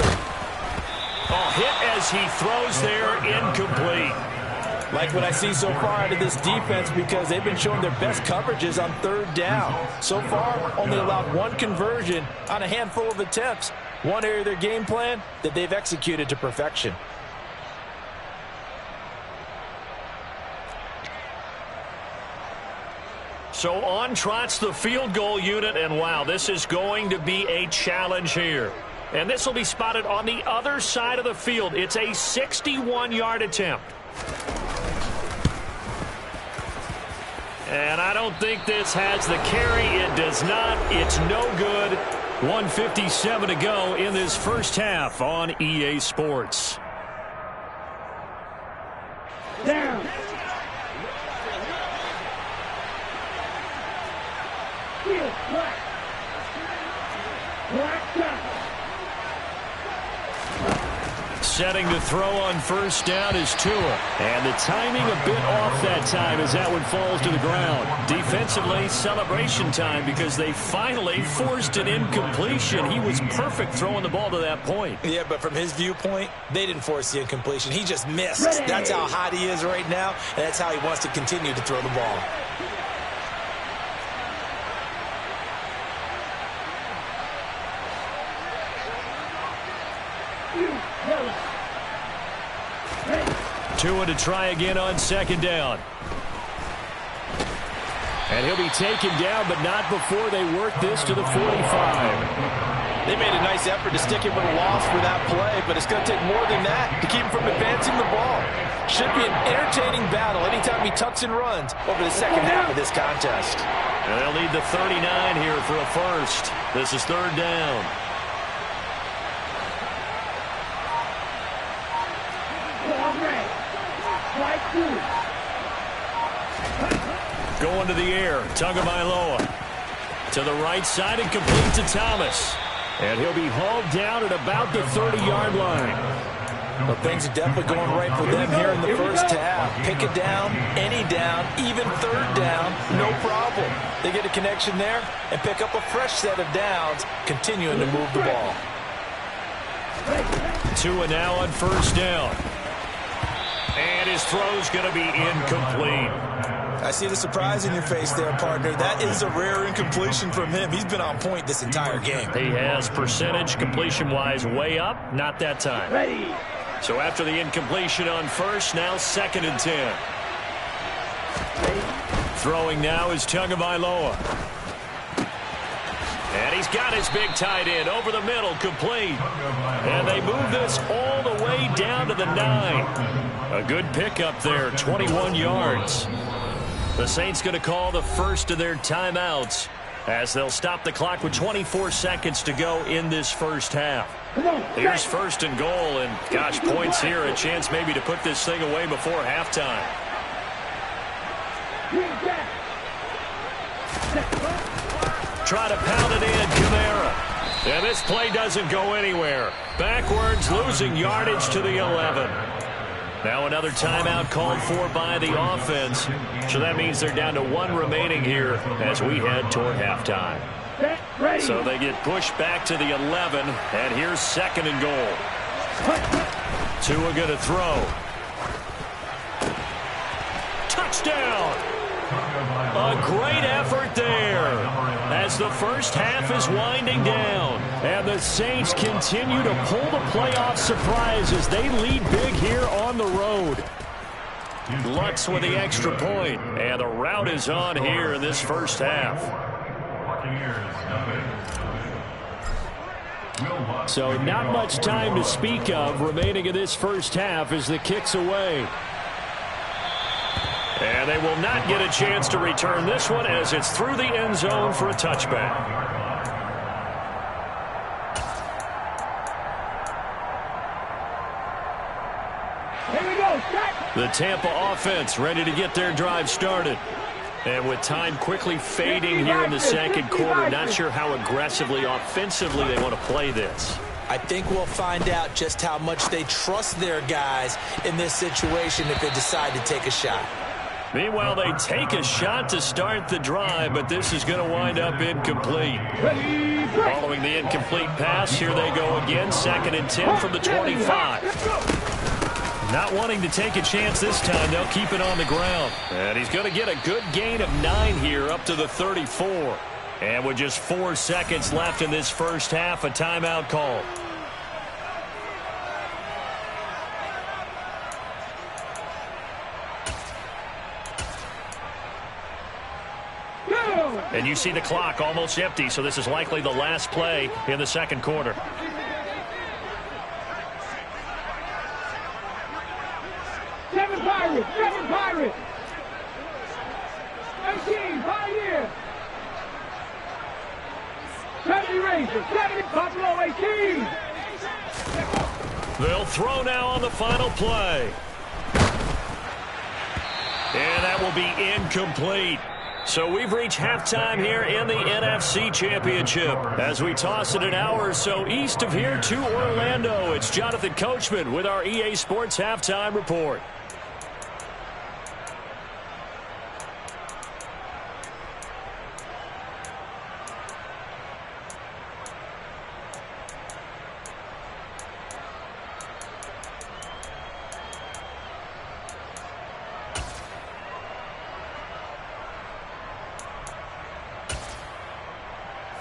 Hit as he throws there, incomplete. Like what I see so far out of this defense because they've been showing their best coverages on 3rd down. So far, only allowed 1 conversion on a handful of attempts. One area of their game plan that they've executed to perfection. So on trots the field goal unit, and wow, this is going to be a challenge here. And this will be spotted on the other side of the field. It's a 61-yard attempt. And I don't think this has the carry. It does not. It's no good. 1:57 to go in this first half on EA Sports. Down. Black down. Setting to throw on first down is Tua. And the timing a bit off that time as that one falls to the ground. Defensively, celebration time because they finally forced an incompletion. He was perfect throwing the ball to that point. Yeah, but from his viewpoint, they didn't force the incompletion. He just missed. That's how hot he is right now, and that's how he wants to continue to throw the ball. Tua to try again on 2nd down. And he'll be taken down, but not before they work this to the 45. They made a nice effort to stick him with a loss for that play, but it's going to take more than that to keep him from advancing the ball. Should be an entertaining battle anytime he tucks and runs over the second half of this contest. And they'll need the 39 here for a first. This is 3rd down. Going to the air, Tagovailoa to the right side and complete to Thomas. And he'll be hauled down at about the 30-yard line. Well, things are definitely going right for them here in the first half. Pick it down, any down, even third down, no problem. They get a connection there and pick up a fresh set of downs, continuing to move the ball. Tua now on first down. And his throw's going to be incomplete. I see the surprise in your face there, partner. That is a rare incompletion from him. He's been on point this entire game. He has percentage completion-wise way up. Not that time. Ready. So after the incompletion on first, now 2nd and 10. Throwing now is Tagovailoa. And he's got his big tight end over the middle, complete. And they move this all the way down to the 9. A good pickup there, 21 yards. The Saints going to call the first of their timeouts as they'll stop the clock with 24 seconds to go in this first half. Here's 1st and goal, and gosh, points here, a chance maybe to put this thing away before halftime. Try to pound it in, Kamara. And this play doesn't go anywhere. Backwards, losing yardage to the 11. Now another timeout called for by the offense. So that means they're down to 1 remaining here as we head toward halftime. So they get pushed back to the 11, and here's 2nd and goal. Tua going to throw. Touchdown! A great effort there as the first half is winding down. And the Saints continue to pull the playoff surprise as they lead big here on the road. Lutz with the extra point, and the rout is on here in this first half. So not much time to speak of remaining in this first half as the kick's away. And they will not get a chance to return this one as it's through the end zone for a touchback. Here we go, the Tampa offense ready to get their drive started. And with time quickly fading here in the second quarter, not sure how aggressively, offensively they want to play this. I think we'll find out just how much they trust their guys in this situation if they decide to take a shot. Meanwhile, they take a shot to start the drive, but this is going to wind up incomplete. Following the incomplete pass, here they go again, 2nd and 10 from the 25. Not wanting to take a chance this time, they'll keep it on the ground. And he's going to get a good gain of 9 here up to the 34. And with just 4 seconds left in this first half, a timeout call. And you see the clock almost empty, so this is likely the last play in the second quarter. Seven Pirates! 18 Pioneers! 70 Rangers! 70 Buffalo 18! They'll throw now on the final play. And that will be incomplete. So we've reached halftime here in the NFC Championship. As we toss it an hour or so east of here to Orlando, it's Jonathan Coachman with our EA Sports Halftime Report.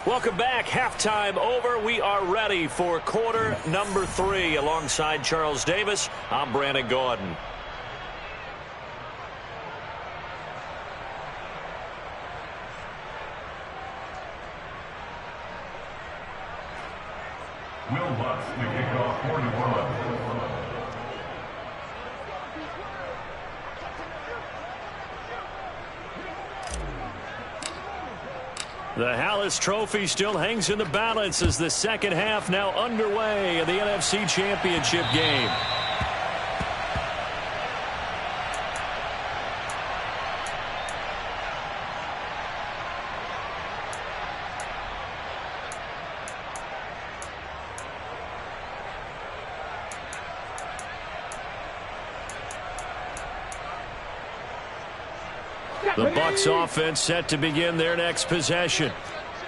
Welcome back. Halftime over. We are ready for quarter number 3. Alongside Charles Davis, I'm Brandon Gordon. Will Bucs to kick off for New Orleans. The Hallis Trophy still hangs in the balance as the second half now underway in the NFC Championship game. The Bucs offense set to begin their next possession.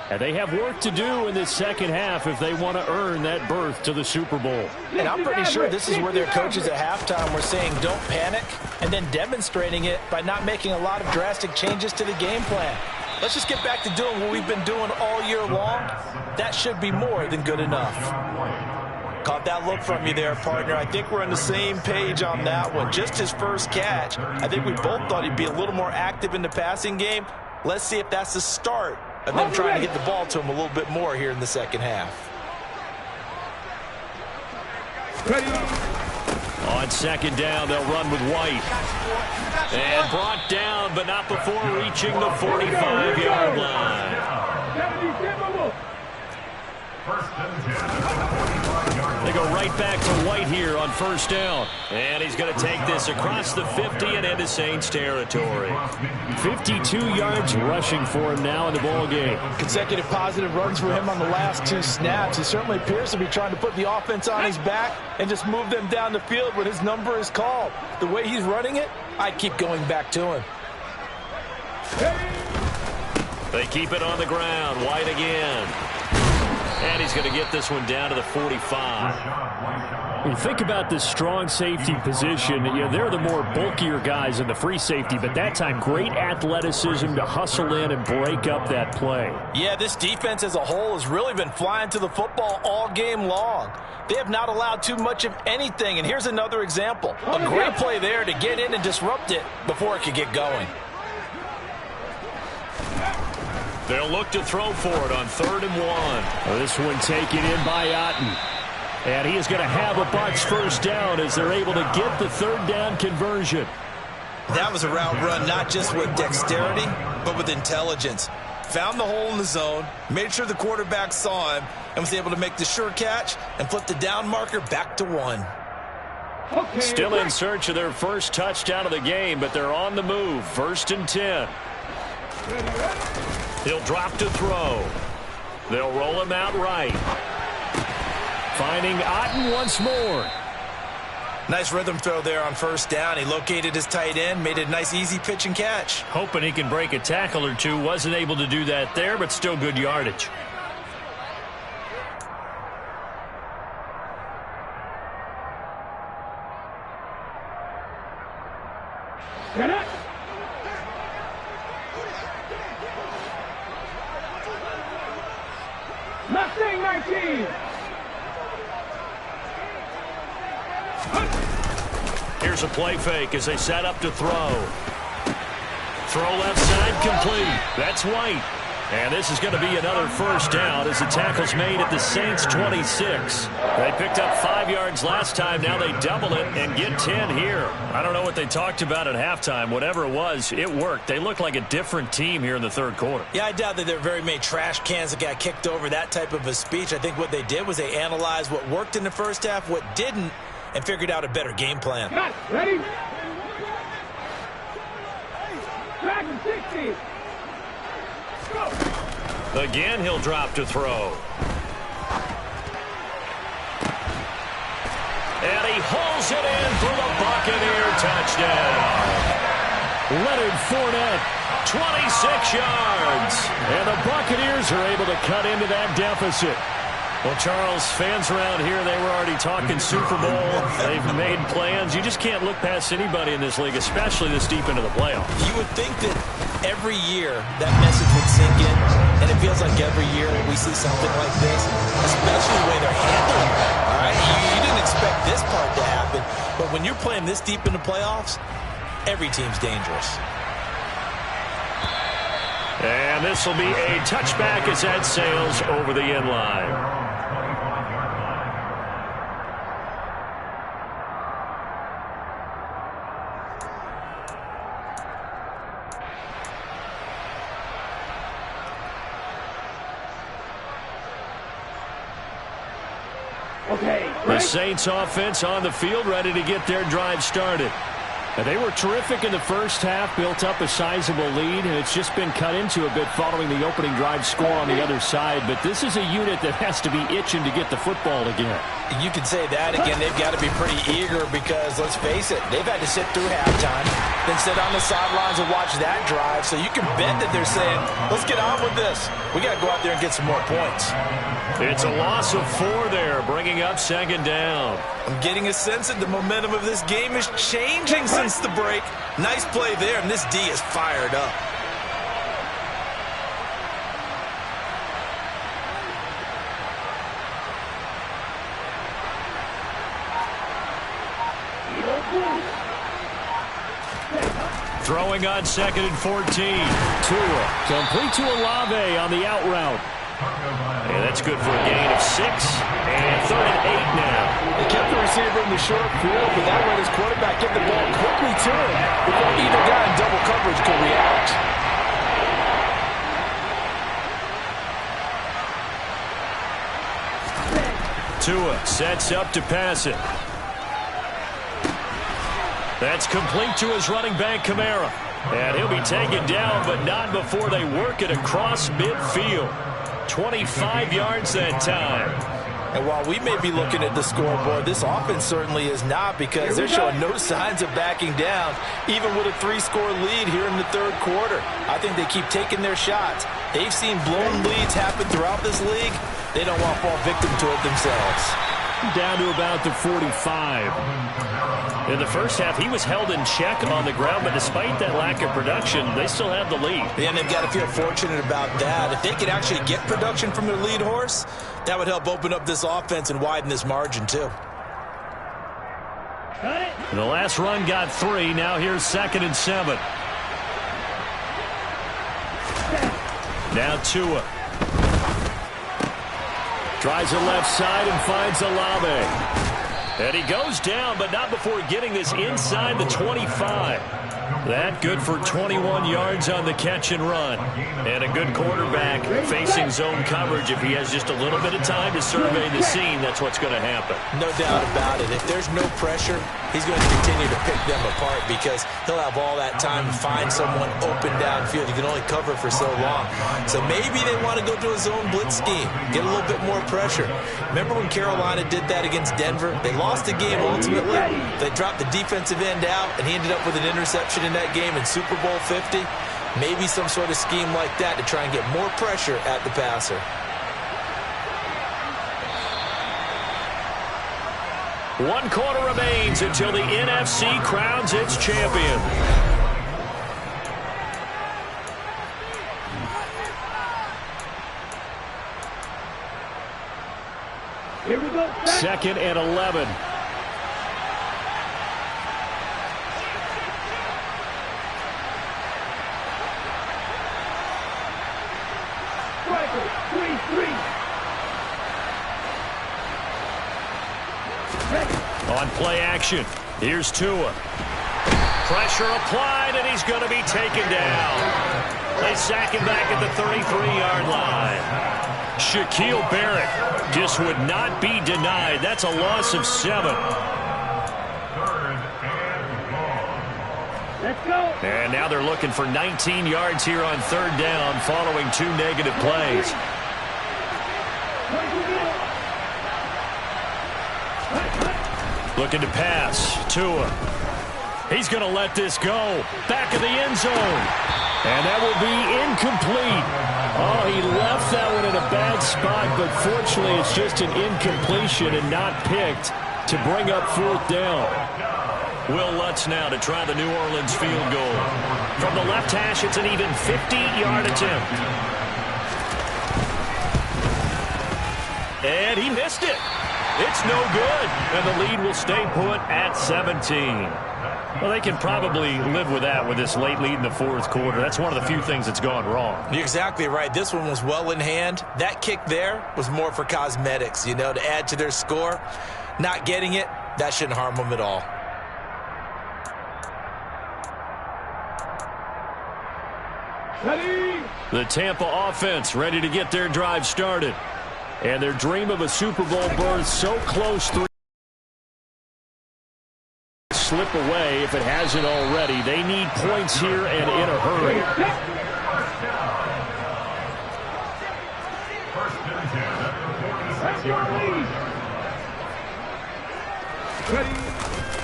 And they have work to do in this second half if they want to earn that berth to the Super Bowl. And I'm pretty sure this is where their coaches at halftime were saying don't panic, and then demonstrating it by not making a lot of drastic changes to the game plan. Let's just get back to doing what we've been doing all year long. That should be more than good enough. Caught that look from you there, partner. I think we're on the same page on that one. Just his first catch. I think we both thought he'd be a little more active in the passing game. Let's see if that's the start of them trying to get the ball to him a little bit more here in the second half. On second down, they'll run with White. And brought down, but not before reaching the 45-yard line. They go right back to White here on first down. And he's going to take this across the 50 and into Saints territory. 52 yards rushing for him now in the ball game. Consecutive positive runs for him on the last 2 snaps. He certainly appears to be trying to put the offense on his back and just move them down the field when his number is called. The way he's running it, I keep going back to him. They keep it on the ground. White again. And he's going to get this one down to the 45. You think about this strong safety position. You know, they're the more bulkier guys in the free safety, but that time great athleticism to hustle in and break up that play. Yeah, this defense as a whole has really been flying to the football all game long. They have not allowed too much of anything, and here's another example. A great play there to get in and disrupt it before it could get going. They'll look to throw for it on 3rd and 1. This one taken in by Otten. And he is going to have a Bucs first down as they're able to get the 3rd down conversion. That was a route run not just with dexterity, but with intelligence. Found the hole in the zone, made sure the quarterback saw him, and was able to make the sure catch and flip the down marker back to 1. Still in search of their first touchdown of the game, but they're on the move. 1st and 10. He'll drop to throw. They'll roll him out right. Finding Otten once more. Nice rhythm throw there on first down. He located his tight end, made a nice easy pitch and catch. Hoping he can break a tackle or two. Wasn't able to do that there, but still good yardage. Get it! Mustang 19! Here's a play fake as they set up to throw. Throw left side complete. That's White. And this is going to be another first down as the tackle's made at the Saints 26. They picked up 5 yards last time. Now they double it and get 10 here. I don't know what they talked about at halftime. Whatever it was, it worked. They look like a different team here in the 3rd quarter. Yeah, I doubt that there are very many trash cans that got kicked over, that type of a speech. I think what they did was they analyzed what worked in the first half, what didn't, and figured out a better game plan. Ready? Back to 60. Again, he'll drop to throw. And he hauls it in for the Buccaneer touchdown. Leonard Fournette, 26 yards. And the Buccaneers are able to cut into that deficit. Well, Charles, fans around here, they were already talking Super Bowl. They've made plans. You just can't look past anybody in this league, especially this deep into the playoffs. You would think that every year that message would sink in, and it feels like every year we see something like this, especially the way they're handling it. All right? You didn't expect this part to happen, but when you're playing this deep in the playoffs, every team's dangerous. And this will be a touchback as that sails over the end line. The Saints offense on the field, ready to get their drive started. They were terrific in the first half, built up a sizable lead, and it's just been cut into a bit following the opening drive score on the other side. But this is a unit that has to be itching to get the football again. You can say that again. They've got to be pretty eager because, let's face it, they've had to sit through halftime, then sit on the sidelines and watch that drive. So you can bet that they're saying, let's get on with this. We got to go out there and get some more points. It's a loss of 4 there, bringing up second down. I'm getting a sense that the momentum of this game is changing since the break. Nice play there, and this D is fired up. Throwing on 2nd and 14. Tua complete to Olave on the out route. And that's good for a gain of 6. And 3rd and 8 now. They kept the receiver in the short field, but that let his quarterback get the ball quickly to him before either guy in double coverage could react. Tua sets up to pass it. That's complete to his running back, Kamara. And he'll be taken down, but not before they work it across midfield. 25 yards that time. And while we may be looking at the scoreboard, this offense certainly is not, because they're showing no signs of backing down, even with a 3-score lead here in the third quarter. I think they keep taking their shots. They've seen blown leads happen throughout this league. They don't want to fall victim to it themselves. Down to about the 45. In the first half, he was held in check on the ground, but despite that lack of production, they still have the lead. Yeah, and they've got to feel fortunate about that. If they could actually get production from their lead horse, that would help open up this offense and widen this margin, too. The last run got 3. Now here's 2nd and 7. Now Tua. Tries the left side and finds Olave. And he goes down, but not before getting this inside the 25. That good for 21 yards on the catch and run. And a good quarterback facing zone coverage. If he has just a little bit of time to survey the scene, that's what's going to happen. No doubt about it. If there's no pressure, he's going to continue to pick them apart, because he'll have all that time to find someone open downfield. You can only cover for so long. So maybe they want to go to a zone blitz scheme, get a little bit more pressure. Remember when Carolina did that against Denver? They lost the game ultimately. They dropped the defensive end out, and he ended up with an interception in that game in Super Bowl 50. Maybe some sort of scheme like that to try and get more pressure at the passer. One quarter remains until the NFC crowns its champion. Here we go. 2nd and 11. Striker, 3-3. On play action, here's Tua. Pressure applied, and he's going to be taken down. They sack him back at the 33-yard line. Shaquille Barrett just would not be denied. That's a loss of 7. Let's go. And now they're looking for 19 yards here on 3rd down following 2 negative plays. Looking to pass. Tua. He's going to let this go. Back of the end zone. And that will be incomplete. Oh, he left that one in a bad spot, but fortunately it's just an incompletion and not picked to bring up 4th down. Will Lutz now to try the New Orleans field goal. From the left hash, it's an even 50-yard attempt. And he missed it. It's no good. And the lead will stay put at 17. Well, they can probably live with that with this late lead in the 4th quarter. That's one of the few things that's gone wrong. You're exactly right. This one was well in hand. That kick there was more for cosmetics, you know, to add to their score. Not getting it, that shouldn't harm them at all. Ready? The Tampa offense ready to get their drive started. And their dream of a Super Bowl berth so close, 3 slipped slip away if it hasn't already. They need points here and in a hurry.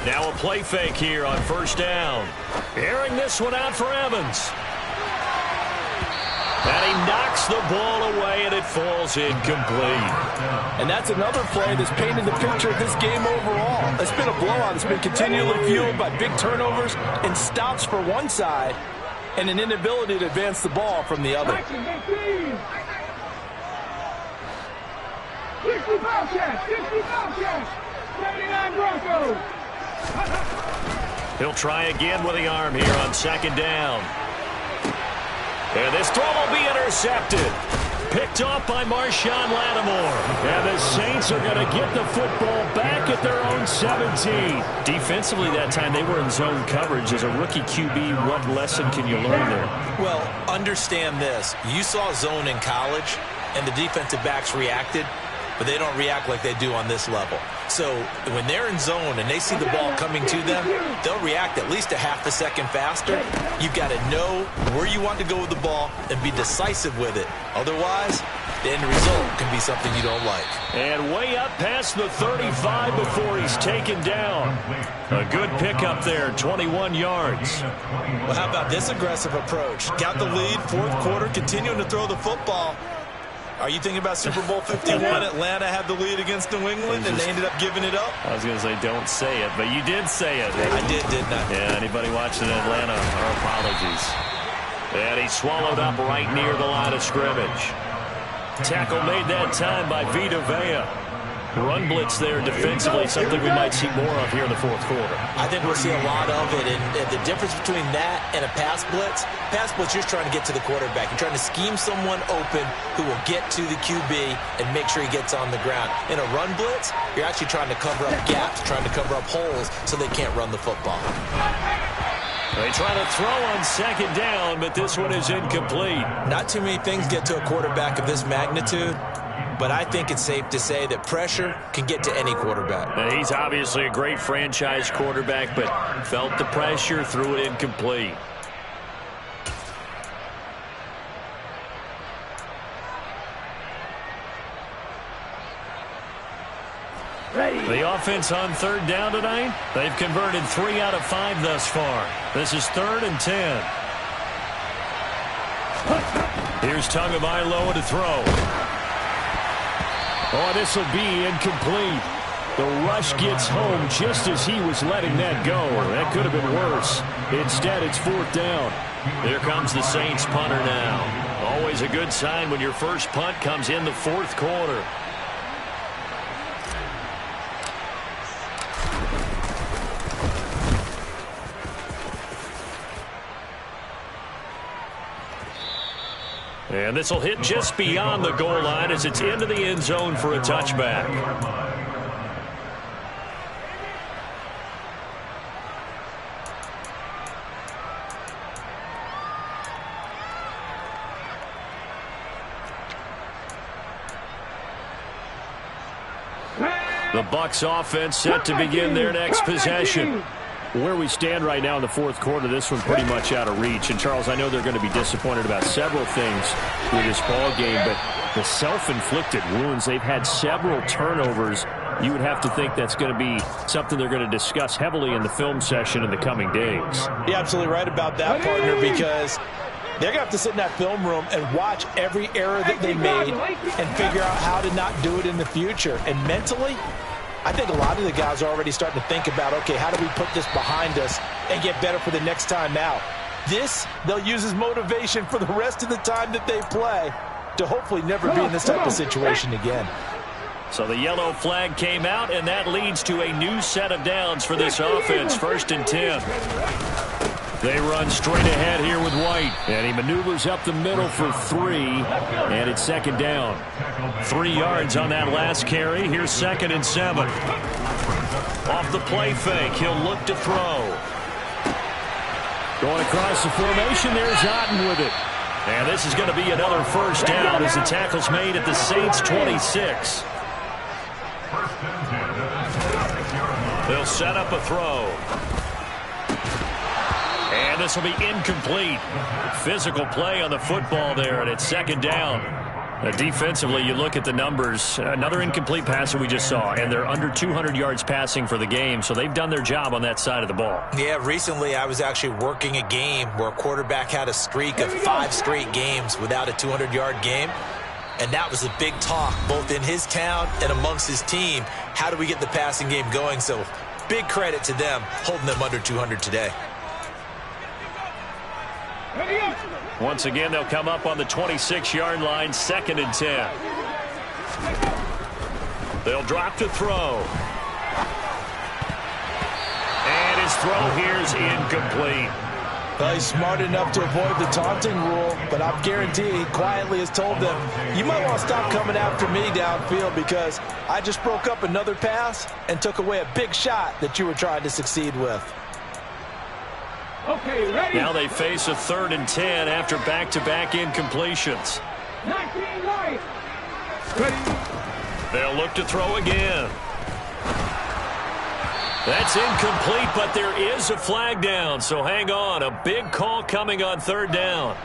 Now a play fake here on first down. Airing this one out for Evans. And he knocks the ball away, and it falls incomplete. And that's another play that's painted the picture of this game overall. It's been a blowout. It's been continually fueled by big turnovers and stops for one side and an inability to advance the ball from the other. 60 Bobcats, 79 Broncos. He'll try again with the arm here on second down. And this throw will be intercepted. Picked off by Marshawn Lattimore. And the Saints are going to get the football back at their own 17. Defensively that time, they were in zone coverage. As a rookie QB, what lesson can you learn there? Well, understand this. You saw zone in college, and the defensive backs reacted, but they don't react like they do on this level. So when they're in zone and they see the ball coming to them, they'll react at least a half a second faster. You've got to know where you want to go with the ball and be decisive with it. Otherwise, the end result can be something you don't like. And way up past the 35 before he's taken down. A good pickup there, 21 yards. Well, how about this aggressive approach? Got the lead, fourth quarter, continuing to throw the football. Are you thinking about Super Bowl 51? Atlanta had the lead against New England, and they ended up giving it up? I was going to say, don't say it, but you did say it. I didn't I? Yeah, anybody watching Atlanta, our apologies. And he swallowed up right near the line of scrimmage. Tackle made that time by Vita Vea. Run blitz there defensively, something we might see more of here in the fourth quarter. I think we'll see a lot of it, and the difference between that and a pass blitz, you're trying to get to the quarterback. You're trying to scheme someone open who will get to the QB and make sure he gets on the ground. In a run blitz, you're actually trying to cover up gaps, trying to cover up holes so they can't run the football. They try to throw on second down, but this one is incomplete. Not too many things get to a quarterback of this magnitude, but I think it's safe to say that pressure can get to any quarterback. He's obviously a great franchise quarterback, but felt the pressure, threw it incomplete. The offense on third down tonight, they've converted 3 out of 5 thus far. This is 3rd and 10. Here's Tagovailoa to throw. Oh, this will be incomplete. The rush gets home just as he was letting that go. That could have been worse. Instead, it's 4th down. Here comes the Saints punter now. Always a good sign when your first punt comes in the 4th quarter. And this will hit just beyond the goal line as it's into the end zone for a touchback. The Bucs offense set to begin their next possession. Where we stand right now in the 4th quarter, this one pretty much out of reach. And, Charles, I know they're going to be disappointed about several things with this ball game, but the self-inflicted wounds, they've had several turnovers. You would have to think that's going to be something they're going to discuss heavily in the film session in the coming days. You're absolutely right about that, partner, because they're going to have to sit in that film room and watch every error that they made and figure out how to not do it in the future. And mentally, I think a lot of the guys are already starting to think about, okay, how do we put this behind us and get better for the next time out? This, they'll use as motivation for the rest of the time that they play to hopefully never be in this type of situation again. So the yellow flag came out, and that leads to a new set of downs for this offense. 1st and 10. They run straight ahead here with White, and he maneuvers up the middle for 3, and it's 2nd down. 3 yards on that last carry. Here's 2nd and 7. Off the play fake, he'll look to throw. Going across the formation, there's Otten with it. And this is going to be another 1st down as the tackle's made at the Saints' 26. They'll set up a throw. And this will be incomplete. Physical play on the football there, and it's second down. Defensively, you look at the numbers. Another incomplete pass that we just saw, and they're under 200 yards passing for the game, so they've done their job on that side of the ball. Yeah, recently I was actually working a game where a quarterback had a streak of 5 straight games without a 200-yard game, and that was a big talk both in his town and amongst his team. How do we get the passing game going? So big credit to them holding them under 200 today. Once again, they'll come up on the 26-yard line, 2nd and 10. They'll drop to throw. And his throw here's incomplete. Well, he's smart enough to avoid the taunting rule, but I'm guaranteeing he quietly has told them, you might want to stop coming after me downfield because I just broke up another pass and took away a big shot that you were trying to succeed with. Okay, ready? Now they face a 3rd and 10 after back-to-back incompletions. 19 right. Ready? They'll look to throw again. That's incomplete, but there is a flag down, so hang on. A big call coming on 3rd down.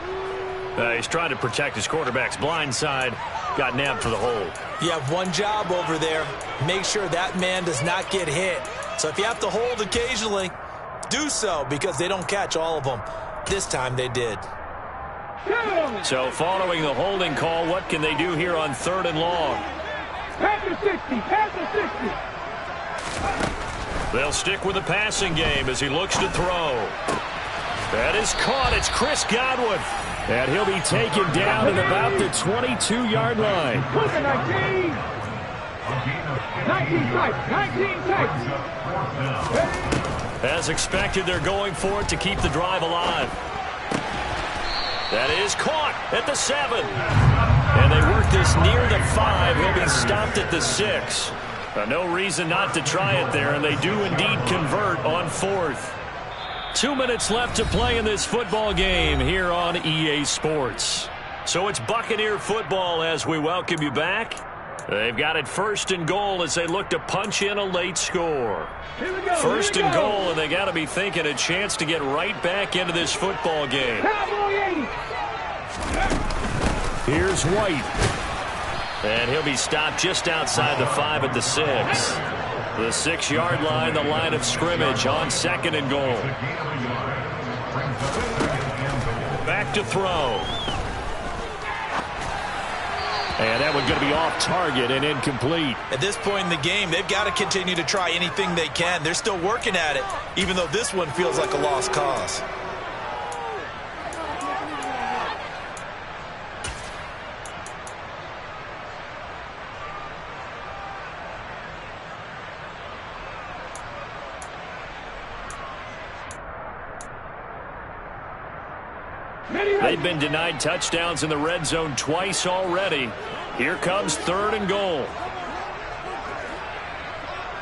He's trying to protect his quarterback's blind side. Got nabbed for the hold. You have one job over there. Make sure that man does not get hit. So if you have to hold occasionally, do so because they don't catch all of them. This time they did. So following the holding call, what can they do here on 3rd and long? Pass the 60. Pass the 60. They'll stick with the passing game as he looks to throw. That is caught. It's Chris Godwin. And he'll be taken down at about the 22-yard line. 19. 19 type. 19 type. As expected, they're going for it to keep the drive alive. That is caught at the 7. And they work this near the 5. He'll be stopped at the 6. No reason not to try it there, and they do indeed convert on 4th. 2 minutes left to play in this football game here on EA Sports. So it's Buccaneer football as we welcome you back. They've got it 1st and goal as they look to punch in a late score. 1st and goal, and they got to be thinking a chance to get right back into this football game. Here's White. And he'll be stopped just outside the 5 at the 6. The 6-yard line, the line of scrimmage on 2nd and goal. Back to throw. And that one's going to be off target and incomplete. At this point in the game, they've got to continue to try anything they can. They're still working at it, even though this one feels like a lost cause. They've been denied touchdowns in the red zone twice already. Here comes 3rd and goal.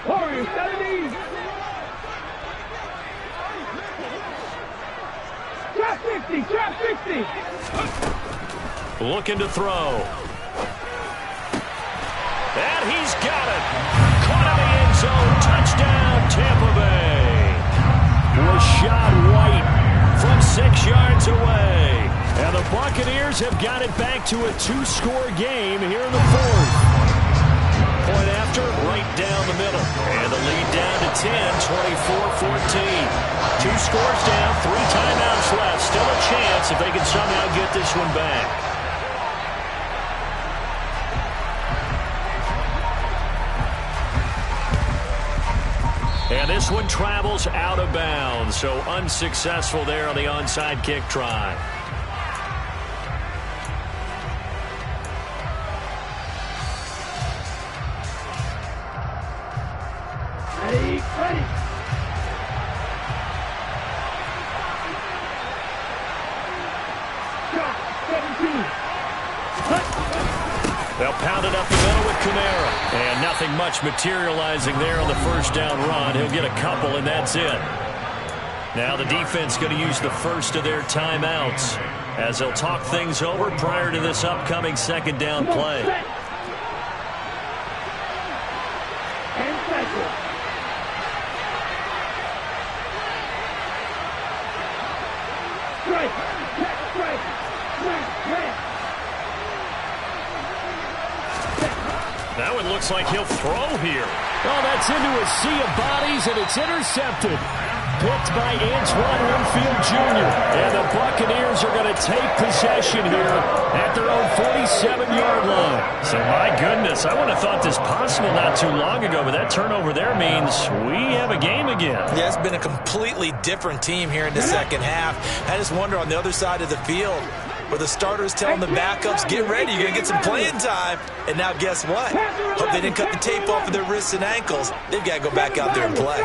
Warriors, 70. Trap 60, trap 60. Looking to throw. And he's got it. Caught in the end zone. Touchdown, Tampa Bay. Rashad White from 6 yards away. And the Buccaneers have got it back to a 2-score game here in the 4th. Point after, right down the middle. And the lead down to 10, 24-14. 2 scores down, 3 timeouts left. Still a chance if they can somehow get this one back. And this one travels out of bounds, so unsuccessful there on the onside kick try. Ready. Shot 17. They'll pound it up the middle with Kamara. And nothing much materializing there on the 1st down run. He'll get a couple, and that's it. Now the defense going to use the first of their timeouts as they'll talk things over prior to this upcoming 2nd down play. Now it looks like he'll throw here. Oh, that's into a sea of bodies, and it's intercepted. Picked by Antoine Winfield Jr. And the Buccaneers are going to take possession here at their own 47-yard line. So, my goodness, I wouldn't have thought this possible not too long ago, but that turnover there means we have a game again. Yeah, it's been a completely different team here in the second half. I just wonder on the other side of the field, where the starters telling the backups, get ready, you're going to get some playing time. And now guess what? Hope they didn't cut the tape off of their wrists and ankles. They've got to go back out there and play.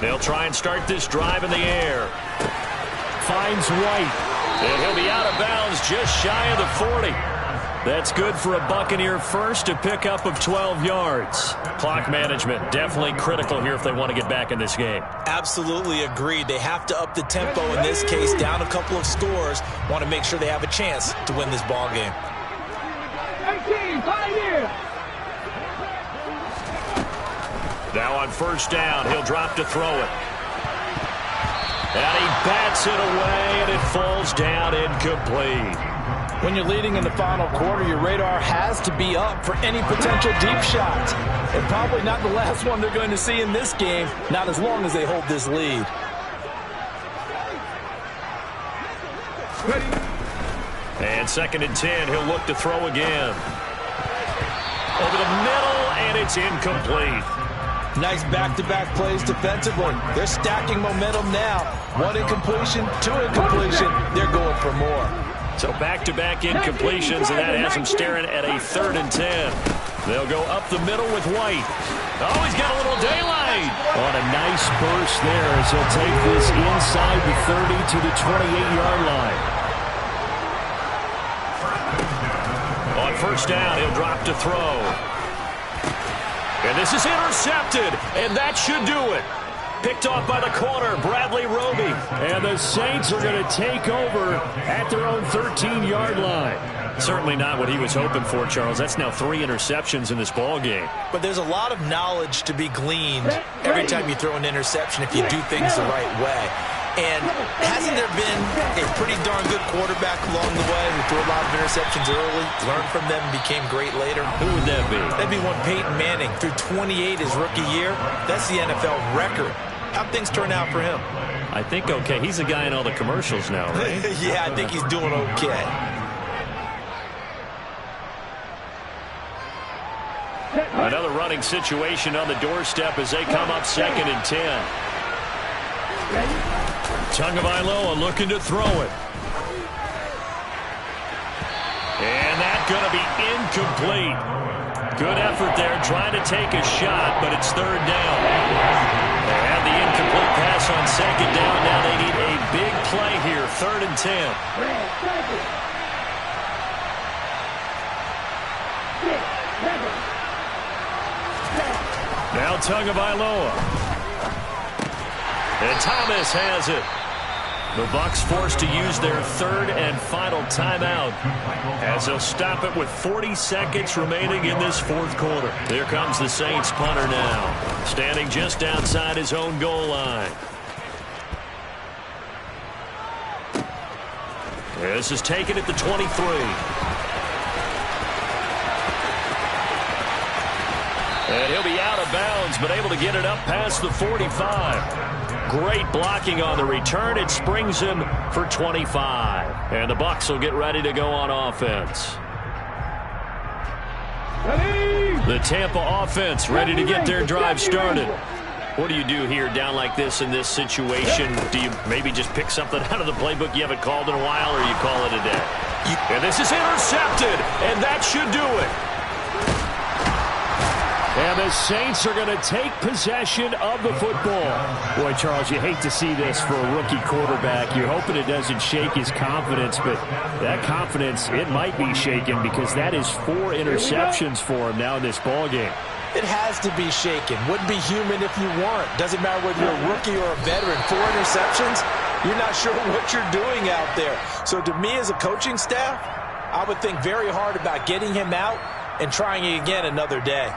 They'll try and start this drive in the air. Finds White. And he'll be out of bounds just shy of the 40. That's good for a Buccaneer first, a pickup of 12 yards. Clock management definitely critical here if they want to get back in this game. Absolutely agreed. They have to up the tempo in this case, down a couple of scores. Want to make sure they have a chance to win this ball game. 18, Pioneer. Now on first down, he'll drop to throw it. And he bats it away, and it falls down incomplete. When you're leading in the final quarter, your radar has to be up for any potential deep shots. And probably not the last one they're going to see in this game, not as long as they hold this lead. And 2nd and 10, he'll look to throw again. Over the middle, and it's incomplete. Nice back-to-back plays defensively. They're stacking momentum now. 1 incompletion, 2 incompletion. They're going for more. So back-to-back incompletions, and that has them staring at a 3rd and 10. They'll go up the middle with White. Oh, he's got a little daylight. On a nice burst there as he'll take this inside the 30 to the 28-yard line. On first down, he'll drop to throw. And this is intercepted, and that should do it. Picked off by the corner, Bradley Roby. And the Saints are going to take over at their own 13-yard line. Certainly not what he was hoping for, Charles. That's now 3 interceptions in this ball game. But there's a lot of knowledge to be gleaned every time you throw an interception if you do things the right way. And hasn't there been a pretty darn good quarterback along the way who threw a lot of interceptions early, learned from them, and became great later? Who would that be? That'd be one Peyton Manning. Threw 28 his rookie year. That's the NFL record. How'd things turn out for him? I think okay. He's the guy in all the commercials now, right? Yeah, I think he's doing okay. Another running situation on the doorstep as they come up 2nd and 10. Tagovailoa looking to throw it. And that's going to be incomplete. Good effort there trying to take a shot, but it's 3rd down. And the incomplete pass on 2nd down. Now they need a big play here, 3rd and 10. Now Tagovailoa. And Thomas has it. The Bucs forced to use their 3rd and final timeout as they'll stop it with 40 seconds remaining in this 4th quarter. Here comes the Saints punter now, standing just outside his own goal line. This is taken at the 23. And he'll be out of bounds, but able to get it up past the 45. Great blocking on the return. It springs him for 25. And the Bucs will get ready to go on offense. The Tampa offense ready to get their drive started. What do you do here down like this in this situation? Do you maybe just pick something out of the playbook you haven't called in a while, or you call it a day? And this is intercepted, and that should do it. And the Saints are going to take possession of the football. Boy, Charles, you hate to see this for a rookie quarterback. You're hoping it doesn't shake his confidence, but that confidence, it might be shaken because that is 4 interceptions for him now in this ball game. It has to be shaken. Wouldn't be human if you weren't. Doesn't matter whether you're a rookie or a veteran. 4 interceptions, you're not sure what you're doing out there. So to me as a coaching staff, I would think very hard about getting him out and trying it again another day.